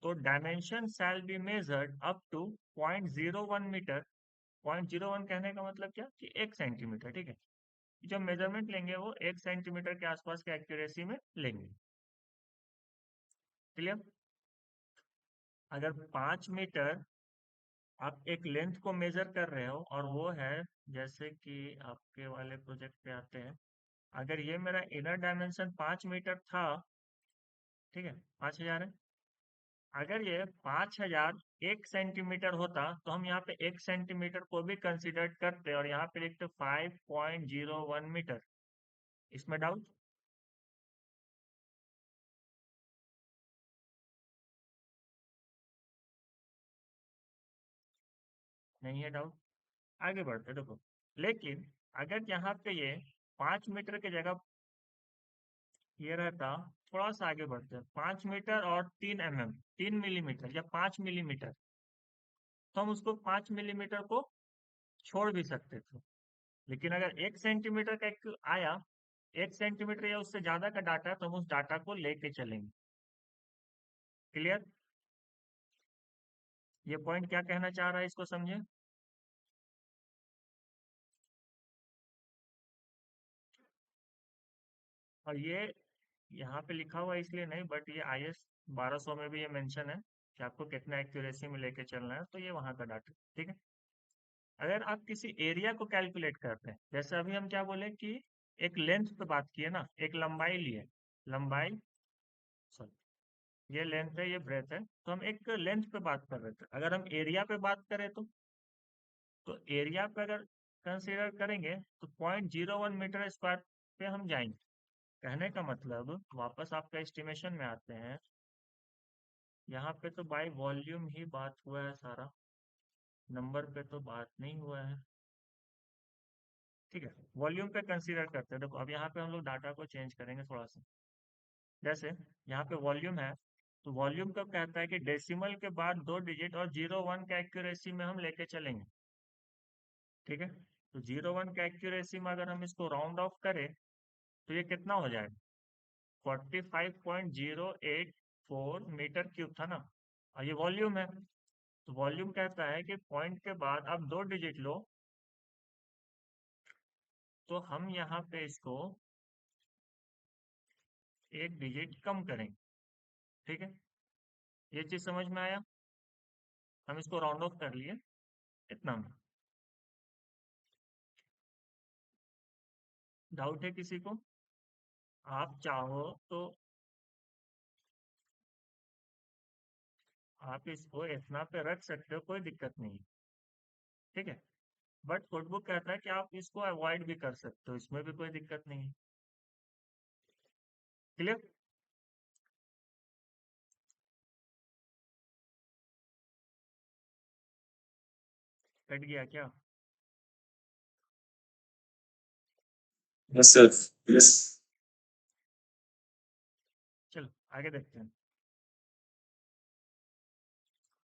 S1: तो dimension shall be measured up to 0.01 metre. 0.01 कहने का मतलब क्या, कि 1 सेंटीमीटर। ठीक है। जो मेजरमेंट लेंगे वो 1 सेंटीमीटर के आसपास के एक्यूरेसी में लेंगे। क्लियर? अगर 5 मीटर आप एक लेंथ को मेजर कर रहे हो और वो है, जैसे कि आपके वाले प्रोजेक्ट पे आते हैं, अगर ये मेरा इनर डायमेंशन 5 मीटर था, ठीक है, 5,000 है। अगर ये 5,000 1 सेंटीमीटर होता तो हम यहाँ पे 1 सेंटीमीटर को भी कंसिडर करते और यहाँ पे लिखते 5.01 मीटर। इसमें डाउट नहीं है? डाउट? आगे बढ़ते देखो। लेकिन अगर यहाँ पे ये 5 मीटर की जगह ये रहता, थोड़ा सा आगे बढ़ते हैं, 5 मीटर और 3 mm, 3 मिलीमीटर या 5 मिलीमीटर, तो हम उसको 5 मिलीमीटर को छोड़ भी सकते थे। लेकिन अगर 1 सेंटीमीटर का एक आया, 1 सेंटीमीटर या उससे ज्यादा का डाटा है, तो हम उस डाटा को लेके चलेंगे। क्लियर? ये पॉइंट क्या कहना चाह रहा है, इसको समझे। और ये यहाँ पे लिखा हुआ है इसलिए नहीं, बट ये IS 1200 में भी ये मेंशन है कि आपको कितना एक्यूरेसी में लेके चलना है, तो ये वहां का डाटा। ठीक है। अगर आप किसी एरिया को कैलकुलेट करते हैं, जैसे अभी हम क्या बोले कि एक लेंथ पे बात की है ना, एक लंबाई ली है, लंबाई, सॉरी, ये लेंथ है, ये ब्रेथ है, तो हम एक लेंथ पे बात कर रहे थे। अगर हम एरिया पे बात करें तो एरिया पे अगर कंसीडर करेंगे तो 0.01 मीटर स्क्वायर पे हम जाएंगे। कहने का मतलब वापस आपका एस्टिमेशन में आते हैं, यहाँ पे तो बाय वॉल्यूम ही बात हुआ है सारा, नंबर पे तो बात नहीं हुआ है। ठीक है, वॉल्यूम पे कंसीडर करते हैं। देखो अब यहाँ पे हम लोग डाटा को चेंज करेंगे थोड़ा सा। जैसे यहाँ पे वॉल्यूम है, तो वॉल्यूम कब कहता है कि डेसिमल के बाद 2 डिजिट और 0 1 का एक्यूरेसी में हम लेके चलेंगे। ठीक है, तो 0 1 का एक्यूरेसी में अगर हम इसको राउंड ऑफ करें तो ये कितना हो जाएगा, 45.084 मीटर क्यूब था ना, और ये वॉल्यूम है। तो वॉल्यूम कहता है कि पॉइंट के बाद आप 2 डिजिट लो, तो हम यहाँ पे इसको 1 डिजिट कम करेंगे। ठीक है, ये चीज समझ में आया, हम इसको राउंड ऑफ कर लिए इतना में। डाउट है किसी को? आप चाहो तो आप इसको इतना पे रख सकते हो, कोई दिक्कत नहीं है। ठीक है, बट कोडबुक कहता है कि आप इसको अवॉइड भी कर सकते हो, इसमें भी कोई दिक्कत नहीं है। क्लियर? कट गया क्या?
S2: Yes, sir. Yes.
S1: चलो आगे देखते हैं।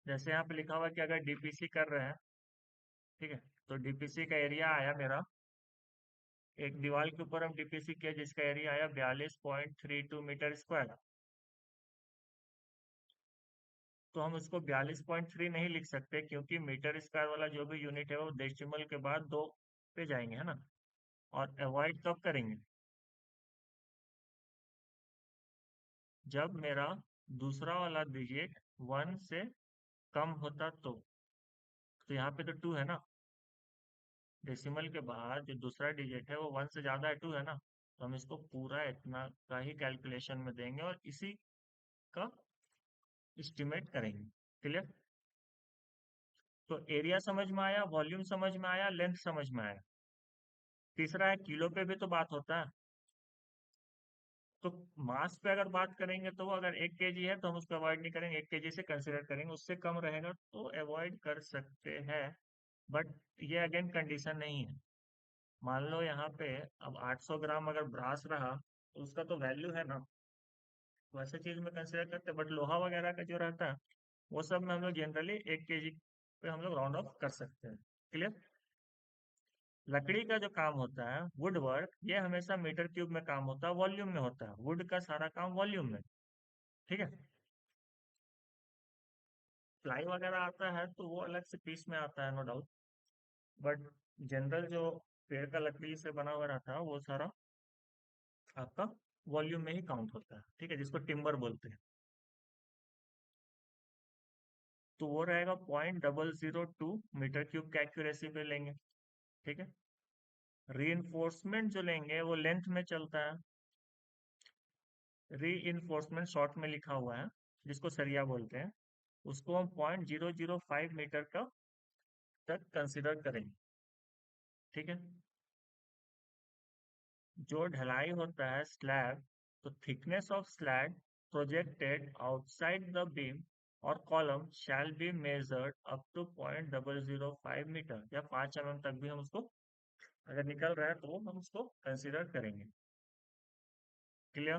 S1: जैसे यहाँ पे लिखा हुआ है कि अगर डीपीसी कर रहे हैं, ठीक है, तो डीपीसी का एरिया आया मेरा, एक दीवार के ऊपर हम डीपीसी किया जिसका एरिया आया 42.32 मीटर स्क्वायर। तो हम उसको 42.3 नहीं लिख सकते, क्योंकि मीटर स्क्वायर वाला जो भी यूनिट है वो डेसिमल के बाद 2 पे जाएंगे, है ना। और अवॉइड कब करेंगे, जब मेरा दूसरा वाला डिजिट 1 से कम होता तो यहाँ पे तो 2 है ना, डेसिमल के बाद जो दूसरा डिजिट है वो 1 से ज्यादा है, 2 है ना, तो हम इसको पूरा इतना का ही कैलकुलेशन में देंगे और इसी का एस्टिमेट करेंगे। क्लियर? तो एरिया समझ में आया, वॉल्यूम समझ में आया, लेंथ समझ में आया। तीसरा है किलो पे भी तो बात होता है। तो मास पे अगर बात करेंगे तो वो अगर 1 kg है तो हम उसको अवॉइड नहीं करेंगे, 1 kg से कंसिडर करेंगे, उससे कम रहेगा तो अवॉइड कर सकते हैं। बट ये अगेन कंडीशन नहीं है। मान लो यहाँ पे अब 800 ग्राम अगर ब्रास रहा तो उसका तो वैल्यू है ना, वैसे चीज में कंसिडर करते हैं। बट लोहा वगैरह का जो रहता है वो सब में हम लोग जनरली 1 kg पे हम लोग राउंड ऑफ कर सकते हैं। क्लियर? लकड़ी का जो काम होता है वुड वर्क, ये हमेशा मीटर क्यूब में काम होता है, वॉल्यूम में होता है, वुड का सारा काम वॉल्यूम में। ठीक है, प्लाई वगैरह आता है तो वो अलग से पीस में आता है, नो डाउट। बट जनरल जो पेड़ का लकड़ी से बना हुआ रहता है वो सारा आपका वॉल्यूम में ही काउंट होता है। ठीक है, जिसको टिम्बर बोलते हैं। तो वो रहेगा 0.002 मीटर क्यूब का एक्यूरेसी पे लेंगे। ठीक है, री जो लेंगे वो लेंथ में चलता है। री शॉर्ट में लिखा हुआ है, जिसको सरिया बोलते हैं, उसको हम 0.005 मीटर का तक कंसिडर करेंगे। ठीक है, जो ढलाई होता है स्लैब, तो thickness of slab projected outside the beam और column shall be measured up to 0.005 metre या 5 mm तक भी हम उसको अगर निकल रहा है तो हम उसको कंसिडर करेंगे। क्लियर?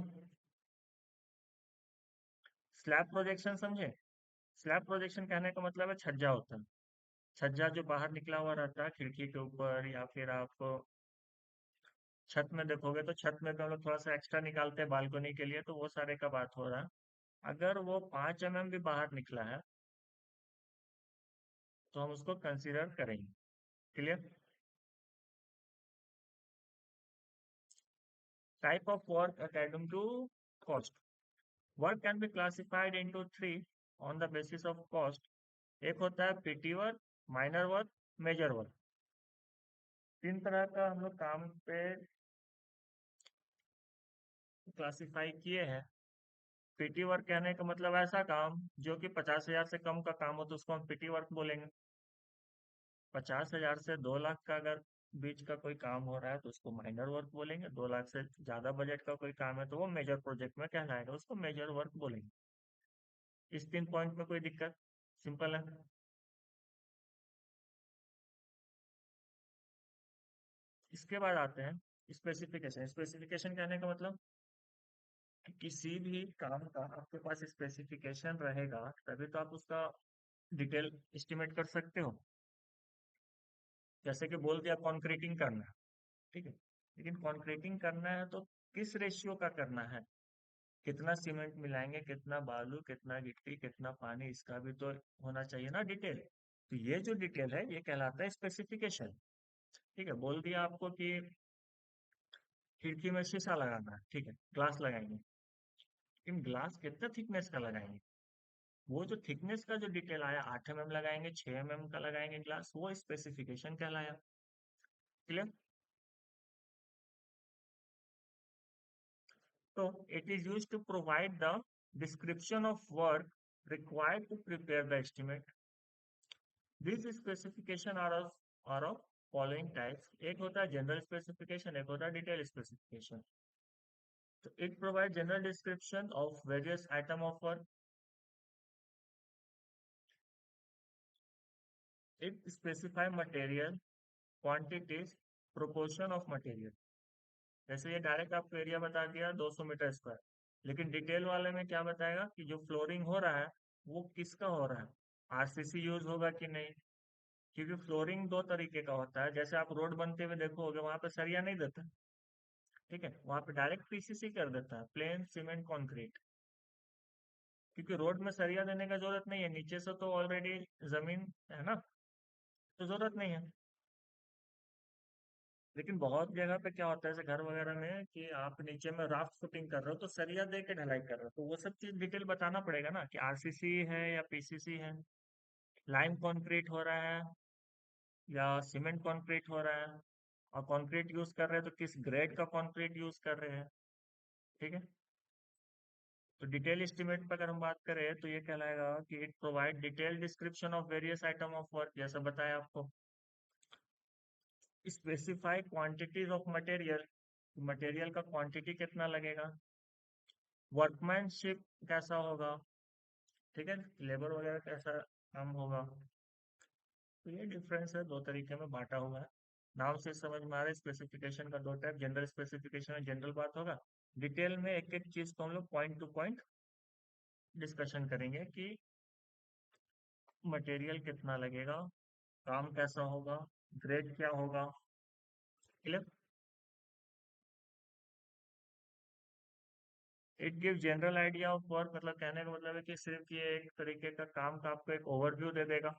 S1: स्लैब प्रोजेक्शन समझे? स्लैब प्रोजेक्शन कहने का मतलब है छज्जा होता है, छज्जा जो बाहर निकला हुआ रहता है खिड़की के ऊपर, या फिर आप छत में देखोगे तो छत में भी हम लोग थोड़ा सा एक्स्ट्रा निकालते हैं बालकनी के लिए, तो वो सारे का बात हो रहा है। अगर वो 5 mm भी बाहर निकला है तो हम उसको कंसिडर करेंगे। Clear? Type of work according to cost, work can be classified into 3 on the basis of cost. एक होता है petty work, minor work, major work. 3 तरह का हम लोग काम पे क्लासिफाई किए हैं। पीटी वर्क कहने का मतलब ऐसा काम जो कि 50,000 से कम का काम हो तो उसको हम पीटी वर्क बोलेंगे। 50,000 से 2 लाख का अगर बीच का कोई काम हो रहा है तो उसको माइनर वर्क बोलेंगे। 2 लाख से ज्यादा बजट का कोई काम है तो वो मेजर प्रोजेक्ट में कहलाएगा, उसको मेजर वर्क बोलेंगे। इस 3 पॉइंट में कोई दिक्कत? सिंपल है। इसके बाद आते हैं स्पेसिफिकेशन। स्पेसिफिकेशन कहने का मतलब कि किसी भी काम का आपके पास स्पेसिफिकेशन रहेगा तभी तो आप उसका डिटेल एस्टिमेट कर सकते हो। जैसे कि बोल दिया कॉन्क्रीटिंग करना है, ठीक है, लेकिन कॉन्क्रीटिंग करना है तो किस रेशियो का करना है, कितना सीमेंट मिलाएंगे, कितना बालू, कितना गिट्टी, कितना पानी, इसका भी तो होना चाहिए ना डिटेल। तो ये जो डिटेल है ये कहलाता है स्पेसिफिकेशन। ठीक है, बोल दिया आपको कि खिड़की में शीशा लगाना है, ठीक है, ग्लास लगाएंगे, लेकिन ग्लास कितना थिकनेस का लगाएंगे, वो जो थिकनेस का जो डिटेल आया, 8 mm लगाएंगे, 6 mm का लगाएंगे ग्लास, वो स्पेसिफिकेशन कहलाया। क्लियर? तो it is use to provide the description of work required to prepare the estimate. These specification are of following types. एक होता है जनरल स्पेसिफिकेशन, एक होता है डिटेल स्पेसिफिकेशन। तो it provide general description of various item of work. It specify material, quantities, proportion of material. जैसे ये direct आपको एरिया बता दिया 200 मीटर स्क्वायर, लेकिन डिटेल वाले में क्या बताएगा कि जो फ्लोरिंग हो रहा है वो किसका हो रहा है, आरसीसी यूज होगा कि नहीं। क्योंकि फ्लोरिंग दो तरीके का होता है, जैसे आप रोड बनते हुए देखोगे वहां पे सरिया नहीं देता, ठीक है, वहां पे डायरेक्ट पीसीसी कर देता है, प्लेन सीमेंट कंक्रीट। क्योंकि रोड में सरिया देने का जरूरत नहीं है, नीचे से तो ऑलरेडी जमीन है ना, तो जरूरत नहीं है। लेकिन बहुत जगह पे क्या होता है जैसे घर वगैरह में कि आप नीचे में राफ्ट फुटिंग कर रहे हो तो सरिया दे के ढलाई कर रहे हो, तो वो सब चीज डिटेल बताना पड़ेगा ना कि आरसीसी है या पीसीसी है, लाइम कंक्रीट हो रहा है या सीमेंट कंक्रीट हो रहा है, और कंक्रीट यूज कर रहे हैं तो किस ग्रेड का कंक्रीट यूज कर रहे हैं। ठीक है, तो डिटेल एस्टिमेट पर अगर हम बात करें तो ये कहलाएगा कि it provide detail description of various item of work, जैसा बताया आपको। Specify quantities of material, material का क्वांटिटी कितना लगेगा, वर्कमैनशिप कैसा होगा, ठीक है, लेबर वगैरह कैसा काम होगा। तो ये डिफरेंस है, दो तरीके में बांटा हुआ है। नाम से समझ में आ रहा है स्पेसिफिकेशन का दो टाइप, जनरल स्पेसिफिकेशन में जनरल बात होगा, डिटेल में एक एक चीज को हम लोग पॉइंट टू पॉइंट डिस्कशन करेंगे कि मटेरियल कितना लगेगा, काम कैसा होगा, ग्रेड क्या होगा। Clear? It give general idea of work, मतलब कहने का मतलब है कि सिर्फ ये एक तरीके का काम का आपको एक ओवरव्यू दे देगा।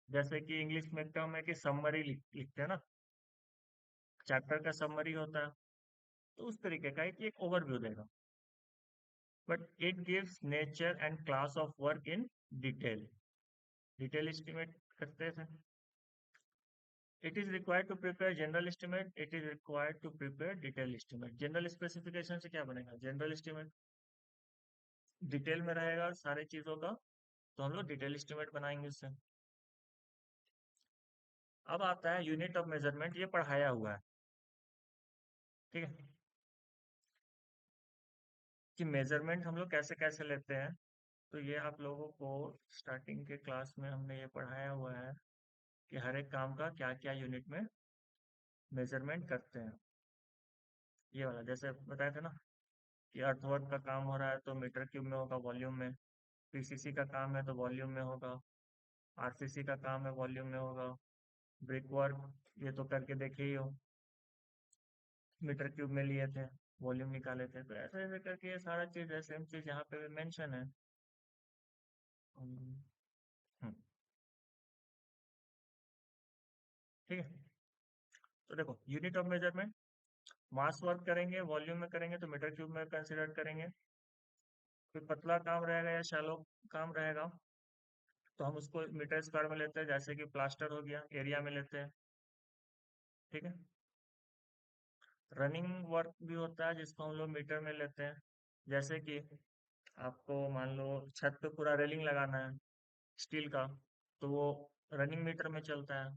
S1: जैसे कि इंग्लिश में टर्म है कि समरी लिखते हैं ना, चैप्टर का समरी होता है, तो उस तरीके का एक ओवरव्यू देगा। But it gives nature and class of work in detail, detail estimate करते थे। It is required to prepare general estimate, it is required to prepare detail estimate. General specification से क्या बनेगा, जनरल एस्टिमेट, डिटेल में रहेगा सारी चीजों का, तो हम लोग डिटेल एस्टिमेट बनाएंगे उससे। अब आता है यूनिट ऑफ मेजरमेंट, ये पढ़ाया हुआ है, ठीक है, कि मेजरमेंट हम लोग कैसे कैसे लेते हैं। तो ये आप लोगों को स्टार्टिंग के क्लास में हमने ये पढ़ाया हुआ है कि हर एक काम का क्या क्या यूनिट में मेजरमेंट करते हैं। ये वाला जैसे बताया था ना कि अर्थवर्क का काम हो रहा है तो मीटर क्यूब में होगा, वॉल्यूम में। पीसीसी का काम है तो वॉल्यूम में होगा। आरसीसी का काम है वॉल्यूम में होगा। ब्रिक वर्क ये तो करके देखे ही हो, मीटर क्यूब में लिए थे, वॉल्यूम निकाले थे, तो ऐसे ऐसे करके ये सारा चीज है, सेम चीज यहाँ पे भी मेंशन है। हम्म, हम्म, ठीक है, तो देखो unit of measurement, mass work करेंगे वॉल्यूम में करेंगे तो मीटर क्यूब में कंसिडर करेंगे। फिर पतला काम रहेगा या शैलो काम रहेगा तो हम उसको मीटर स्क्वायर में लेते हैं, जैसे कि प्लास्टर हो गया एरिया में लेते हैं। ठीक है, रनिंग वर्क भी होता है जिसको हम लोग मीटर में लेते हैं। जैसे कि आपको मान लो छत पे पूरा रेलिंग लगाना है स्टील का, तो वो रनिंग मीटर में चलता है।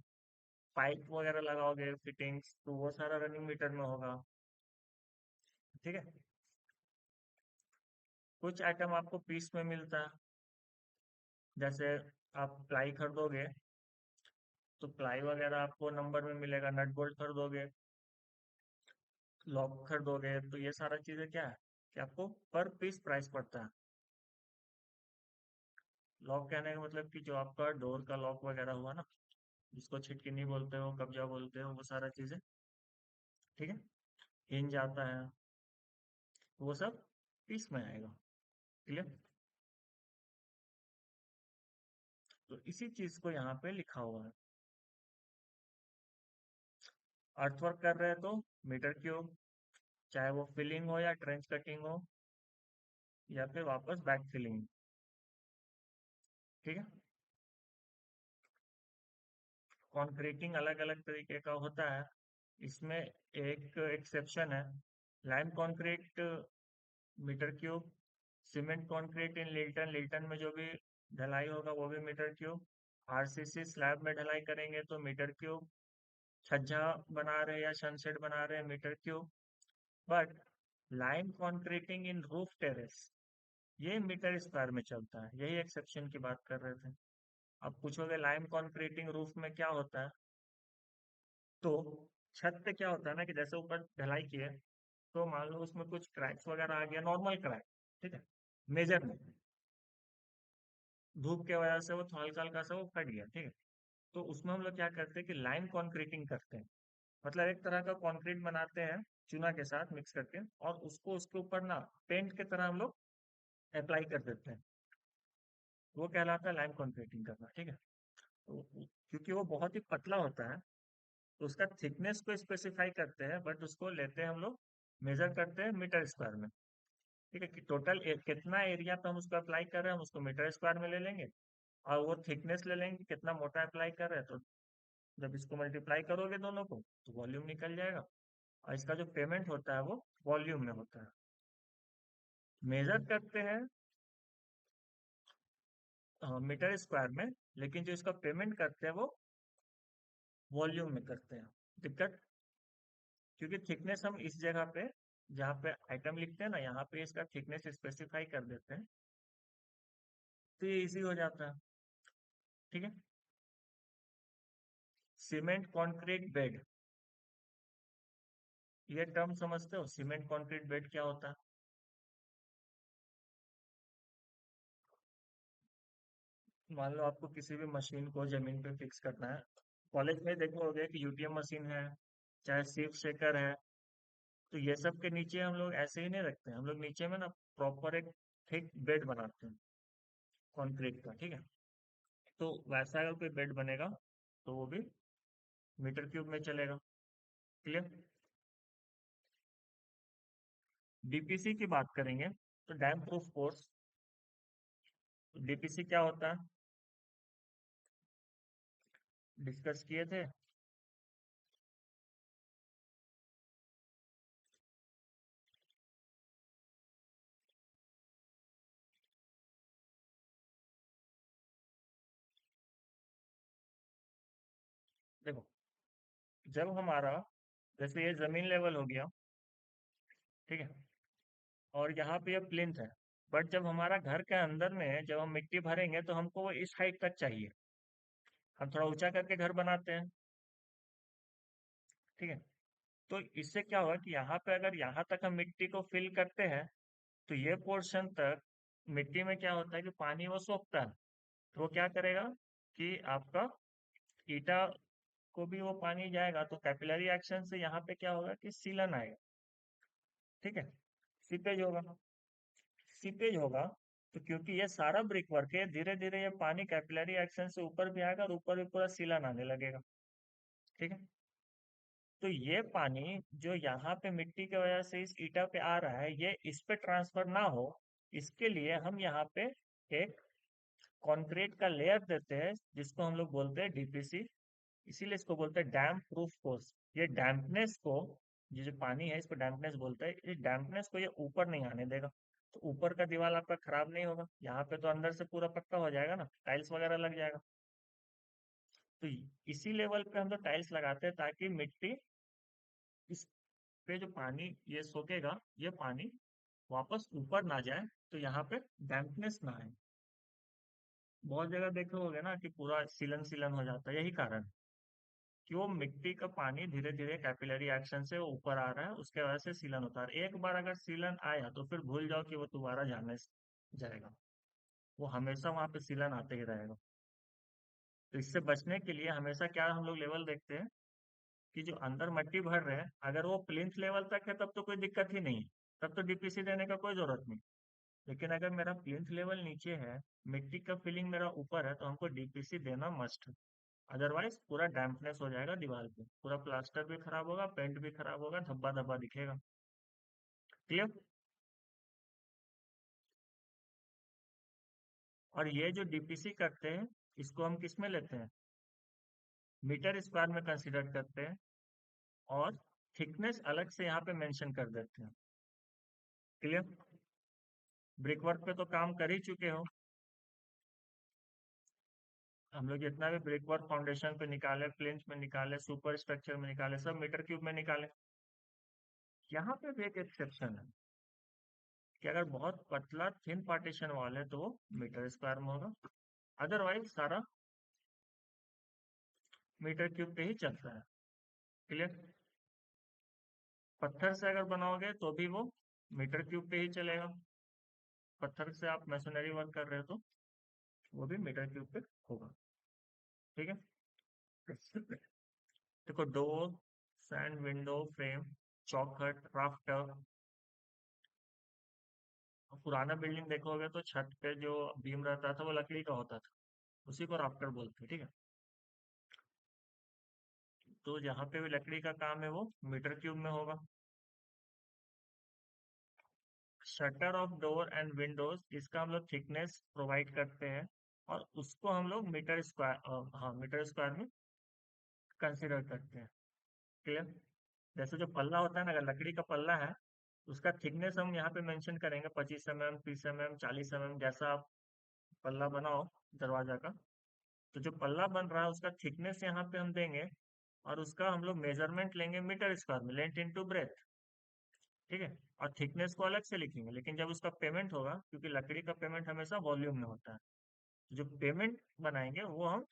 S1: पाइप वगैरह लगाओगे फिटिंग्स, तो वो सारा रनिंग मीटर में होगा। ठीक है। कुछ आइटम आपको पीस में मिलता है। जैसे आप प्लाई खरीदोगे तो प्लाई वगैरह आपको नंबर में मिलेगा। नट बोल्ट खरीदोगे, लॉक खरीदोगे, तो ये सारा चीजें क्या है कि आपको पर पीस प्राइस पड़ता है। लॉक कहने का मतलब कि जो आपका डोर का लॉक वगैरह हुआ ना, जिसको छिटकिनी बोलते हो, कब्जा बोलते हो, वो सारा चीजें। ठीक है। हिंज आता है, वो सब पीस में आएगा। क्लियर। तो इसी चीज को यहाँ पे लिखा हुआ है। अर्थवर्क कर रहे हैं तो मीटर क्यूब, चाहे वो फिलिंग हो या ट्रेंच कटिंग हो या फिर वापस बैक फिलिंग। ठीक है। कॉन्क्रीटिंग अलग अलग तरीके का होता है। इसमें एक एक्सेप्शन है, lime concrete metre cube, cement concrete in lintel, lintel में जो भी ढलाई होगा वो भी मीटर क्यूब, आरसीसी स्लैब में ढलाई करेंगे तो मीटर क्यूब, छज्जा बना रहे हैं या सनसेट बना रहे हैं metre cube. But lime concreting in roof terrace, ये मीटर स्क्वायर में चलता है। यही एक्सेप्शन की बात कर रहे थे। अब पूछोगे लाइम कंक्रीटिंग रूफ में क्या होता है, तो छत पे क्या होता है ना कि जैसे ऊपर ढलाई की है, तो मान लो उसमें कुछ क्रैक्स वगैरह आ गया, नॉर्मल क्रैक। ठीक है। मेजर नहीं, धूप के वजह से वो हल्का हल्का सा वो फट गया। ठीक है। तो उसमें हम लोग क्या करते हैं कि लाइम कॉन्क्रीटिंग करते हैं। मतलब एक तरह का कंक्रीट बनाते हैं चूना के साथ मिक्स करके, और उसको उसके ऊपर ना पेंट की तरह हम लोग अप्लाई कर देते हैं। वो कहलाता है लाइम कॉन्क्रीटिंग करना। ठीक है। तो क्योंकि वो बहुत ही पतला होता है, तो उसका थिकनेस को स्पेसिफाई करते हैं, बट उसको लेते हैं हम लोग, मेजर करते हैं मीटर स्क्वायर में। ठीक है। कि टोटल कितना एरिया पे हम उसको अप्लाई कर रहे हैं, हम उसको मीटर स्क्वायर में ले लेंगे, और वो थिकनेस ले लेंगे कितना मोटा अप्लाई कर रहे हैं। तो जब इसको मल्टीप्लाई करोगे दोनों को, तो वॉल्यूम निकल जाएगा। और इसका जो पेमेंट होता है वो वॉल्यूम में होता है। मेजर करते हैं मीटर स्क्वायर में, लेकिन जो इसका पेमेंट करते हैं वो वॉल्यूम में करते हैं। दिक्कत, क्योंकि थिकनेस हम इस जगह पे जहाँ पे आइटम लिखते हैं ना, यहाँ पे इसका थिकनेस स्पेसिफाई कर देते हैं, तो ये इजी हो जाता है। ठीक है। सीमेंट कंक्रीट बेड, ये टर्म समझते हो? सीमेंट कंक्रीट बेड क्या होता है? मान लो आपको किसी भी मशीन को जमीन पे फिक्स करना है। कॉलेज में देखोगे कि यूटीएम मशीन है, चाहे सीप शेकर है, तो ये सब के नीचे हम लोग ऐसे ही नहीं रखते हैं। हम लोग नीचे में ना प्रॉपर एक थिक बेड बनाते हैं कंक्रीट का। ठीक है। तो वैसा अगर कोई बेड बनेगा तो वो भी मीटर क्यूब में चलेगा। क्लियर। डीपीसी की बात करेंगे तो डैम प्रूफ कोर्स। डीपीसी क्या होता है, डिस्कस किए थे। देखो, जब हमारा, जैसे ये जमीन लेवल हो गया, ठीक है, और यहाँ पे ये प्लिंथ है, बट जब हमारा घर के अंदर में जब हम मिट्टी भरेंगे तो हमको वो इस हाइट तक चाहिए। हम थोड़ा ऊंचा करके घर बनाते हैं। ठीक है। तो इससे क्या होगा कि यहाँ पे अगर यहाँ तक हम मिट्टी को फिल करते हैं, तो ये पोर्शन तक मिट्टी में क्या होता है कि पानी वो सोखता है। तो वो क्या करेगा कि आपका ईटा को भी वो पानी जाएगा, तो कैपिलरी एक्शन से यहाँ पे क्या होगा कि सीलन आएगा। ठीक है। सीपेज होगा। सीपेज होगा, तो क्योंकि ये सारा ब्रिक वर्क है, धीरे धीरे ये पानी कैपिलरी एक्शन से ऊपर भी आएगा और ऊपर भी पूरा सीलन आने लगेगा। ठीक है। तो ये पानी जो यहाँ पे मिट्टी की वजह से इस ईटा पे आ रहा है, ये इस पे ट्रांसफर ना हो, इसके लिए हम यहाँ पे एक कंक्रीट का लेयर देते हैं, जिसको हम लोग बोलते हैं डीपीसी। इसीलिए इसको बोलते हैं डैम्प प्रूफ कोर्स। ये डैम्पनेस को ये जो पानी है इसको डैम्पनेस बोलते हैं। इस डैम्पनेस को ये ऊपर नहीं आने देगा, तो ऊपर का दीवार आपका खराब नहीं होगा। यहाँ पे तो अंदर से पूरा पक्का हो जाएगा ना, टाइल्स वगैरह लग जाएगा। तो इसी लेवल पे हम लोग टाइल्स लगाते हैं ताकि मिट्टी, इस पे जो पानी ये सोखेगा, ये पानी वापस ऊपर ना जाए, तो यहाँ पे डैम्पनेस ना आए। बहुत जगह देखे होगे ना कि पूरा सीलन सीलन हो जाता है, यही कारण कि वो मिट्टी का पानी धीरे धीरे कैपिलरी एक्शन से वो ऊपर आ रहा है, उसके वजह से सीलन होता है। एक बार अगर सीलन आया तो फिर भूल जाओ कि वो दोबारा जाएगा, वो हमेशा वहां पे सीलन आते ही रहेगा। तो इससे बचने के लिए हमेशा क्या हम लोग लेवल देखते हैं कि जो अंदर मट्टी भर रहे हैं, अगर वो प्लिंथ लेवल तक है तब तो कोई दिक्कत ही नहीं है, तब तो डीपीसी देने का कोई जरूरत नहीं। लेकिन अगर मेरा प्लिंथ लेवल नीचे है, मिट्टी का फिलिंग मेरा ऊपर है, तो हमको डीपीसी देना मस्ट है। अदरवाइज पूरा डैम्पनेस हो जाएगा दीवार पे, पूरा प्लास्टर भी खराब होगा, पेंट भी खराब होगा, धब्बा धब्बा दिखेगा। क्लियर? और ये जो डीपीसी करते हैं, इसको हम किस में लेते हैं? मीटर स्क्वायर में कंसिडर करते हैं, और थिकनेस अलग से यहाँ पे मेंशन कर देते हैं। क्लियर? ब्रिक वर्क पे तो काम कर ही चुके हो। हम लोग जितना भी ब्रिक वर्क फाउंडेशन पे निकाले, प्लिंथ में निकाले, सुपर स्ट्रक्चर में निकाले, सब मीटर क्यूब में निकाले। यहाँ पे भी एक एक्सेप्शन है कि अगर बहुत पतला थिन पार्टीशन वॉल है तो वो मीटर स्क्वायर में होगा, अदरवाइज सारा मीटर क्यूब पे ही चलता है। क्लियर? पत्थर से अगर बनाओगे तो भी वो मीटर क्यूब पे ही चलेगा। पत्थर से आप मैसनरी वर्क कर रहे हो तो वो भी मीटर क्यूब पे होगा। ठीक है? देखो, डोर, सैंड विंडो फ्रेम, चौखट, राफ्टर। पुराना बिल्डिंग देखोगे तो छत पे जो बीम रहता था वो लकड़ी का होता था, उसी को राफ्टर बोलते हैं। ठीक है? तो जहाँ पे भी लकड़ी का काम है वो मीटर क्यूब में होगा। Shutter of door and Windows, इसका हम लोग थिकनेस प्रोवाइड करते हैं, और उसको हम लोग मीटर स्क्वायर, हाँ, मीटर स्क्वायर में कंसिडर करते हैं। क्लियर? जैसे जो पल्ला होता है ना, अगर लकड़ी का पल्ला है, उसका थिकनेस हम यहाँ पे मेंशन करेंगे, 25 mm, 30 mm, 40 mm, जैसा आप पल्ला बनाओ दरवाजा का, तो जो पल्ला बन रहा है उसका थिकनेस यहाँ पे हम देंगे, और उसका हम लोग मेजरमेंट लेंगे मीटर स्क्वायर में, लेंथ इनटू ब्रेथ। ठीक है? और थिकनेस को अलग से लिखेंगे, लेकिन जब उसका पेमेंट होगा, क्योंकि लकड़ी का पेमेंट हमेशा वॉल्यूम में होता है, जो पेमेंट बनाएंगे वो हम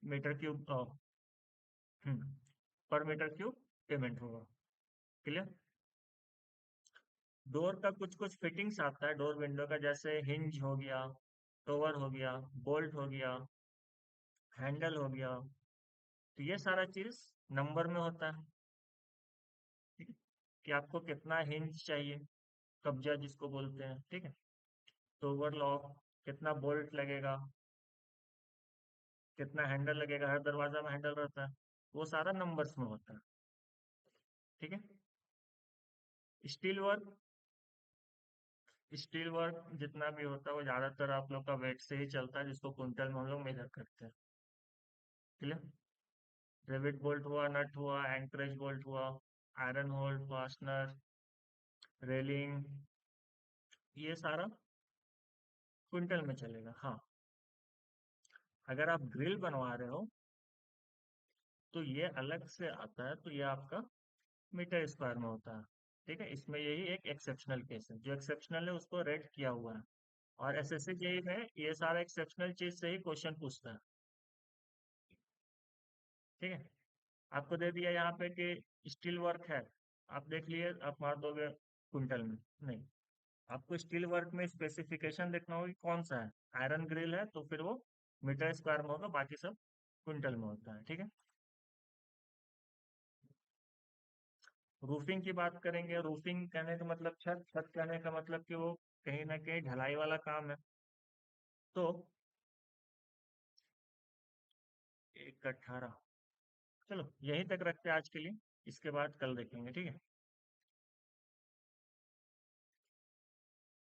S1: मीटर क्यूब, पर मीटर क्यूब पेमेंट होगा। क्लियर? डोर का कुछ कुछ फिटिंग्स आता है डोर विंडो का, जैसे हिंज हो गया, टोवर हो गया, बोल्ट हो गया, हैंडल हो गया, तो ये सारा चीज नंबर में होता है। ठीक है? कि आपको कितना हिंज चाहिए, कब्जा जिसको बोलते हैं। ठीक है? टोवर लॉक, कितना बोल्ट लगेगा, कितना हैंडल लगेगा, हर दरवाजा में हैंडल रहता है, वो सारा नंबर्स में होता है। ठीक है? स्टील वर्क, स्टील वर्क जितना भी होता है वो ज्यादातर आप लोग का वेट से ही चलता है, जिसको कुंटल में हम लोग मेजर करते हैं। क्लियर? रिवेट बोल्ट हुआ, नट हुआ, एंकरेज बोल्ट हुआ, आयरन होल्ड, फास्टनर, रेलिंग, ये सारा क्विंटल में चलेगा। हाँ, अगर आप ग्रिल बनवा रहे हो तो ये अलग से आता है, तो ये आपका मीटर स्क्वायर में होता है। ठीक है? इसमें यही एक एक्सेप्शनल केस है, जो एक्सेप्शनल है उसको रेट किया हुआ है, और एसएससी जेईई में ये सारा एक्सेप्शनल चीज से ही क्वेश्चन पूछता है। ठीक है? आपको दे दिया यहाँ पे कि स्टील वर्क है, आप देख लिए, आप मार दोगे क्विंटल में? नहीं, आपको स्टील वर्क में स्पेसिफिकेशन देखना होगा कि कौन सा है। आयरन ग्रिल है तो फिर वो मीटर स्क्वायर में होगा, बाकी सब क्विंटल में होता है। ठीक है? रूफिंग की बात करेंगे। रूफिंग कहने का मतलब छत, छत कहने का मतलब कि वो कहीं ना कहीं ढलाई वाला काम है। तो 1:18, चलो यहीं तक रखते हैं आज के लिए, इसके बाद कल देखेंगे। ठीक है?